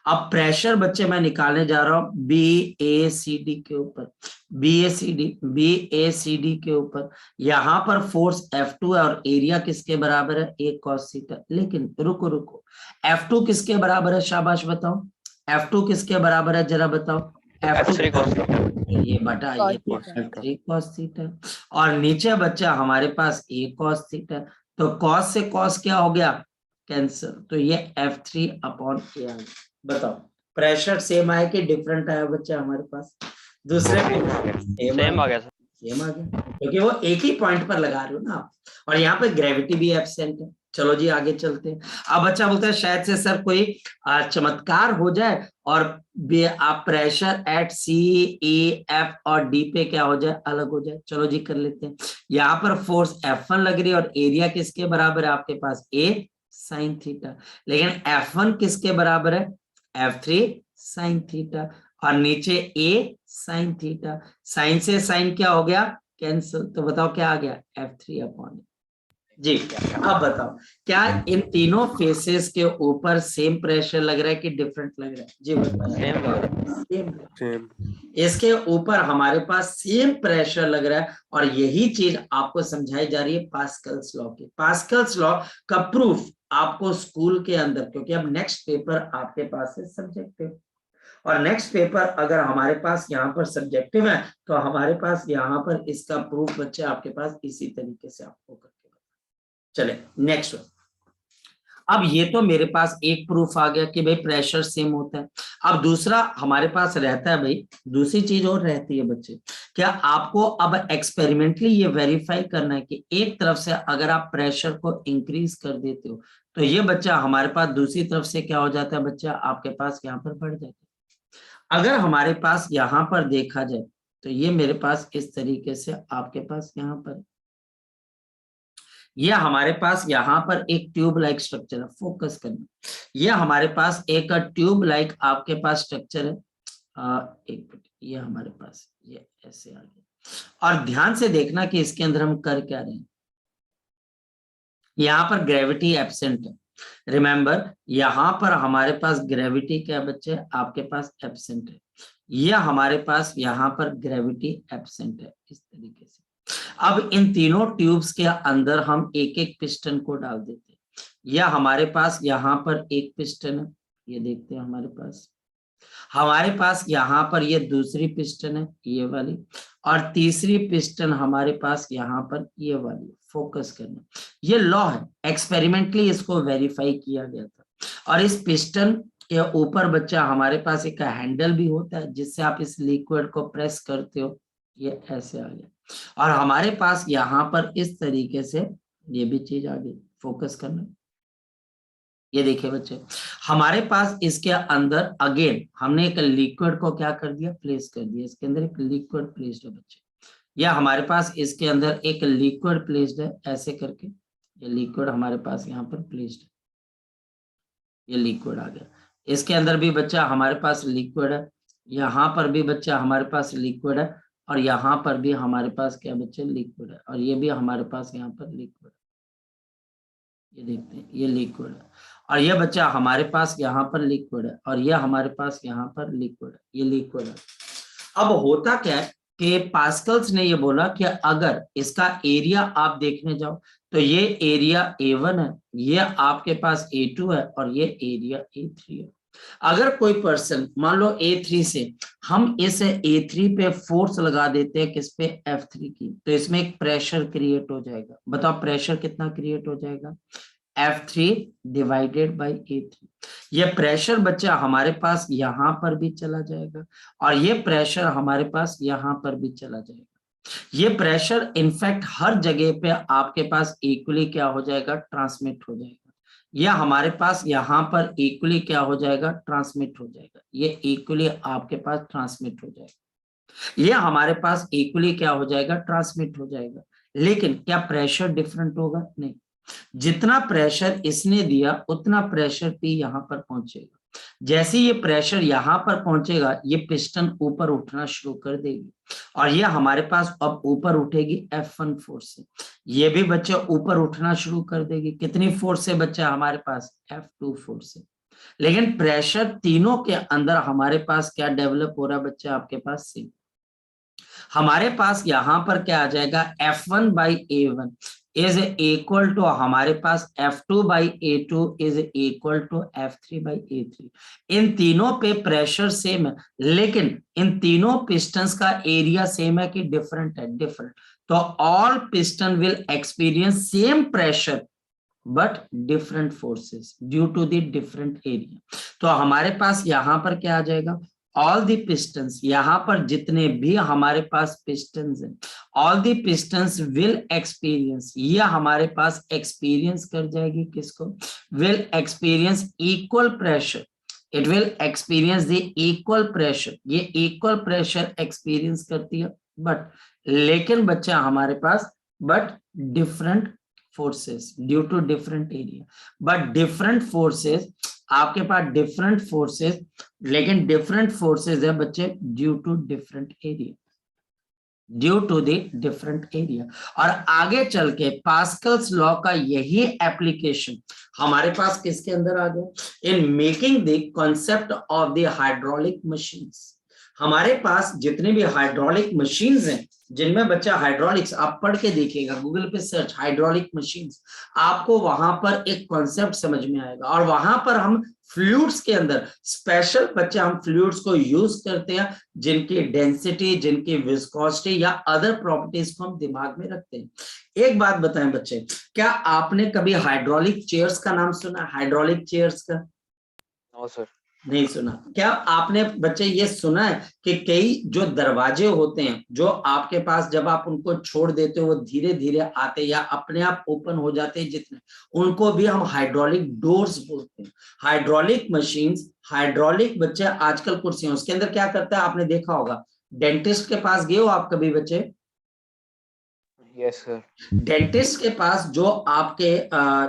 अब प्रेशर बच्चे मैं निकालने जा रहा हूं BACD के ऊपर, BACD के ऊपर। यहां पर फोर्स F2 है और एरिया किसके बराबर है? A cos theta. लेकिन रुको, F2 किसके बराबर है? शाबाश बताओ, F2 किसके बराबर है? जरा बताओ। F3 cos थीटा, ये बटा ये F3 cos थीटा, और नीचे बच्चा हमारे पास A cos थीटा। तो cos से cos क्या हो गया? कैंसर। तो ये F3 अपॉन A आ गया। बताओ प्रेशर सेम आया कि डिफरेंट आया बच्चा? हमारे पास दूसरे सेम आ गया सर, सेम आ गया, क्योंकि वो एक ही पॉइंट पर लगा रहे हो ना आप, और यहाँ पे ग्रेविटी भी एब्सेंट है। चलो जी आगे चलते हैं। अब बच्चा बोलता है शायद से सर कोई चमत्कार हो जाए और आप प्रेशर एट CEF और D पे क्या हो जाए? अलग हो जाए। चलो जी कर लेते हैं। यहाँ पर फोर्स F1 लग रही है और एरिया किसके बराबर है? आपके पास A sin थीटा, लेकिन F1 किसके बराबर है? F3 sin थीटा, और नीचे A sin थीटा। साइन से साइन क्या हो गया? कैंसिल। तो बताओ क्या आ गया? F3 upon. जी। अब बताओ, क्या इन तीनों फेसेस के ऊपर सेम प्रेशर लग रहा है कि डिफरेंट लग रहा है? जी बताओ। सेम लग रहा है। सेम। इसके ऊपर हमारे पास सेम प्रेशर लग रहा है, और यही चीज आपको समझाई जा रही है पास्कल्स लॉ की। पास्कल्स लॉ का प्रूफ आपको स्कूल के अंदर, क्योंकि अब नेक्स्ट पेपर आपके पास है सब्जेक्टिव, और नेक्स्ट पेपर अगर हमारे पास यहाँ पर सब्जेक्टिव है तो हमारे पास यहाँ पर इसका प्रूफ बच्चे आपके पास इसी तरीके से आपको करके। चले नेक्स्ट। अब ये तो मेरे पास एक प्रूफ आ गया कि भाई प्रेशर सेम होता है। अब दूसरा हमारे पास रहता है भाई, दूसरी चीज और रहती है बच्चे, क्या आपको अब एक्सपेरिमेंटली ये वेरीफाई करना है कि एक तरफ से अगर आप प्रेशर को इंक्रीज कर देते हो तो ये बच्चा हमारे पास दूसरी तरफ से क्या हो जाता है बच्चा, आपके पास यहाँ पर बढ़ जाता है। अगर हमारे पास यहाँ पर देखा जाए तो ये मेरे पास इस तरीके से आपके पास यहाँ पर, ये हमारे पास यहाँ पर एक ट्यूब लाइक स्ट्रक्चर है, फोकस करना, ये हमारे पास एक ट्यूब लाइक आपके पास स्ट्रक्चर है। एक मिनट, ये हमारे पास ये ऐसे आ गया, और ध्यान से देखना कि इसके अंदर हम कर क्या रहे हैं। यहाँ पर ग्रेविटी एब्सेंट है, रिमेंबर यहाँ पर हमारे पास ग्रेविटी क्या बच्चे आपके पास एब्सेंट है, यह हमारे पास यहाँ पर ग्रेविटी एब्सेंट है इस तरीके से। अब इन तीनों ट्यूब्स के अंदर हम एक एक पिस्टन को डाल देते हैं, या हमारे पास यहाँ पर एक पिस्टन है, ये देखते हैं हमारे पास यहाँ पर ये दूसरी पिस्टन है ये वाली, और तीसरी पिस्टन हमारे पास यहाँ पर ये वाली। फोकस करना, ये लॉ है, एक्सपेरिमेंटली इसको वेरीफाई किया गया था। और इस पिस्टन के ऊपर बच्चा हमारे पास एक हैंडल भी होता है जिससे आप इस लिक्विड को प्रेस करते हो, ये ऐसे आ गया, और हमारे पास यहाँ पर इस तरीके से ये भी चीज आ गई। फोकस करना, ये देखिए बच्चे हमारे पास इसके अंदर अगेन हमने एक लिक्विड को क्या कर दिया, प्लेस कर दिया, इसके अंदर एक लिक्विड प्लेस्ड है बच्चे, या हमारे पास इसके अंदर एक लिक्विड प्लेस्ड है ऐसे करके, ये लिक्विड हमारे पास यहाँ पर प्लेस्ड है, ये लिक्विड आ गया। इसके अंदर भी बच्चा हमारे पास लिक्विड है, यहाँ पर भी बच्चा हमारे पास लिक्विड है, और यहाँ पर भी हमारे पास क्या बच्चे लिक्विड है, और ये भी हमारे पास यहाँ पर लिक्विड है, ये देखते हैं ये लिक्विड है, और ये बच्चा हमारे पास यहाँ पर लिक्विड है, और ये हमारे पास यहाँ पर लिक्विड है, ये लिक्विड है। अब होता क्या है कि पास्कल्स ने ये बोला कि अगर इसका एरिया आप देखने जाओ तो ये एरिया A1 है, ये आपके पास A2 है, और ये एरिया A3 है। अगर कोई पर्सन मान लो A3 से हम इस A3 पे फोर्स लगा देते हैं किस पे, F3 की, तो इसमें एक प्रेशर क्रिएट हो जाएगा। बताओ प्रेशर कितना क्रिएट हो जाएगा, F3 डिवाइडेड बाई A3। ये प्रेशर बच्चा हमारे पास यहाँ पर भी चला जाएगा, और ये प्रेशर हमारे पास यहाँ पर भी चला जाएगा। ये प्रेशर इनफैक्ट हर जगह पे आपके पास इक्वली क्या हो जाएगा, ट्रांसमिट हो जाएगा। यह हमारे पास यहाँ पर इक्वली क्या हो जाएगा, ट्रांसमिट हो जाएगा, ये इक्वली आपके पास ट्रांसमिट हो जाएगा, ये हमारे पास इक्वली क्या हो जाएगा, ट्रांसमिट हो जाएगा। लेकिन क्या प्रेशर डिफरेंट होगा, नहीं, जितना प्रेशर इसने दिया उतना प्रेशर P यहाँ पर पहुंचेगा। जैसे ये प्रेशर यहाँ पर पहुंचेगा ये पिस्टन ऊपर उठना शुरू कर देगी, और ये हमारे पास अब ऊपर उठेगी F1 फोर्स से, ये भी बच्चे ऊपर उठना शुरू कर देगी। कितनी फोर्स से बच्चा हमारे पास, F2 फोर्स से। लेकिन प्रेशर तीनों के अंदर हमारे पास क्या डेवलप हो रहा है बच्चा, आपके पास सेम। हमारे पास यहाँ पर क्या आ जाएगा, F1 by A1 is equal to हमारे पास F2 by A2 is equal to F3 by A3। इन तीनों पे प्रेशर सेम है, लेकिन इन तीनों पिस्टन्स का एरिया सेम है कि डिफरेंट है, डिफरेंट। तो all piston will experience same pressure but different forces due to the different area. तो हमारे पास यहाँ पर क्या आ जाएगा, ऑल दी पिस्टन्स, यहाँ पर जितने भी हमारे पास पिस्टन्स हैं, all the pistons will experience, ये हमारे पास एक्सपीरियंस कर जाएगी किसको, will experience equal pressure, it will experience the equal pressure, ये इक्वल प्रेशर एक्सपीरियंस करती है, बट लेकिन बच्चा हमारे पास but different forces due to different area, but different forces, आपके पास डिफरेंट फोर्सेस, लेकिन डिफरेंट फोर्सेस है बच्चे due to different area. Due to the different area. और आगे चल के पास्कल्स लॉ का यही एप्लीकेशन हमारे पास किसके अंदर आ गया, in making the concept of the hydraulic machines. हमारे पास जितने भी हाइड्रोलिक मशीन्स हैं, जिनमें बच्चा हाइड्रोलिक्स आप पढ़ के देखिएगा, गूगल पे सर्च हाइड्रोलिक मशीन्स, आपको वहां पर एक कॉन्सेप्ट समझ में आएगा। और वहां पर हम फ्लूइड्स के अंदर स्पेशल बच्चे हम फ्लूइड्स को यूज करते हैं जिनकी डेंसिटी, जिनकी विस्कोसिटी या अदर प्रॉपर्टीज को हम दिमाग में रखते हैं। एक बात बताएं बच्चे, क्या आपने कभी हाइड्रोलिक चेयर्स का नाम सुना, हाइड्रोलिक चेयर्स का? No sir. नहीं सुना। क्या आपने बच्चे ये सुना है कि कई जो दरवाजे होते हैं जो आपके पास जब आप उनको छोड़ देते हो वो धीरे धीरे आते या अपने आप ओपन हो जाते हैं, जितने उनको भी हम हाइड्रोलिक डोर्स बोलते हैं। हाइड्रोलिक मशीन्स, हाइड्रोलिक बच्चे आजकल कुर्सियां, उसके अंदर क्या करता है आपने देखा होगा, डेंटिस्ट के पास गए हो आप कभी बच्चे? Yes sir. डेंटिस्ट के पास जो आपके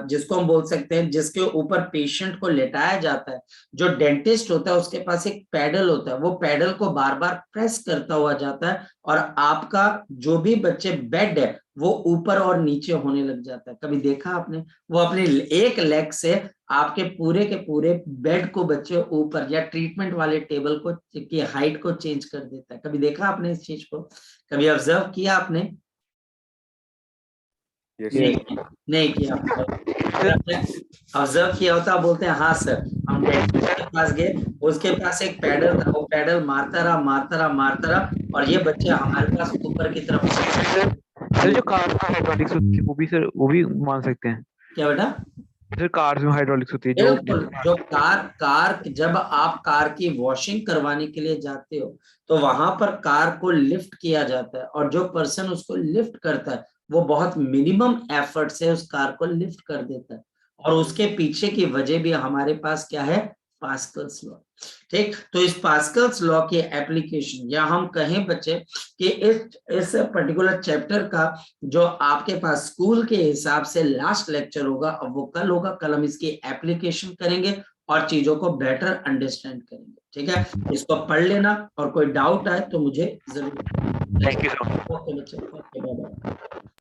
जिसको हम बोल सकते हैं, जिसके ऊपर पेशेंट को लेटाया जाता है, जो डेंटिस्ट होता है उसके पास एक पैडल होता है, वो पैडल को बार बार प्रेस करता हुआ जाता है और आपका जो भी बच्चे बेड है वो ऊपर और नीचे होने लग जाता है। कभी देखा आपने? वो अपने एक लेग से आपके पूरे के पूरे बेड को बच्चे ऊपर या ट्रीटमेंट वाले टेबल को की हाइट को चेंज कर देता है। कभी देखा आपने इस चीज को? कभी ऑब्जर्व किया आपने? नहीं किया। ऑब्जर्व किया होता बोलते हैं हाँ सर, हम डेंटिस्ट के पास गए, उसके पास एक पैडल था, वो पैडल मारता रहा और ये बच्चे हमारे पास ऊपर की तरफ। सर जो कार में हाइड्रोलिक्स होती है वो भी सर, वो भी मान सकते हैं क्या बेटा? सर कार में हाइड्रोलिक्स होती है जो कार जब आप कार की वॉशिंग करवाने के लिए जाते हो तो वहां पर कार को लिफ्ट किया जाता है और जो पर्सन उसको लिफ्ट करता है वो बहुत मिनिमम एफर्ट से उस कार को लिफ्ट कर देता है। और उसके पीछे की वजह भी हमारे पास क्या है, पास्कल्स लॉ। ठीक, तो इस पास्कल्स लॉ की एप्लीकेशन, या हम कहें बच्चे कि इस पर्टिकुलर चैप्टर का जो आपके पास स्कूल के हिसाब से लास्ट लेक्चर होगा, अब वो कल होगा, कल हम इसकी एप्लीकेशन करेंगे और चीजों को बेटर अंडरस्टैंड करेंगे। ठीक है, इसको पढ़ लेना और कोई डाउट आए तो मुझे जरूर। Thank you sir. ओके बच्चे, ओके बाय बाय।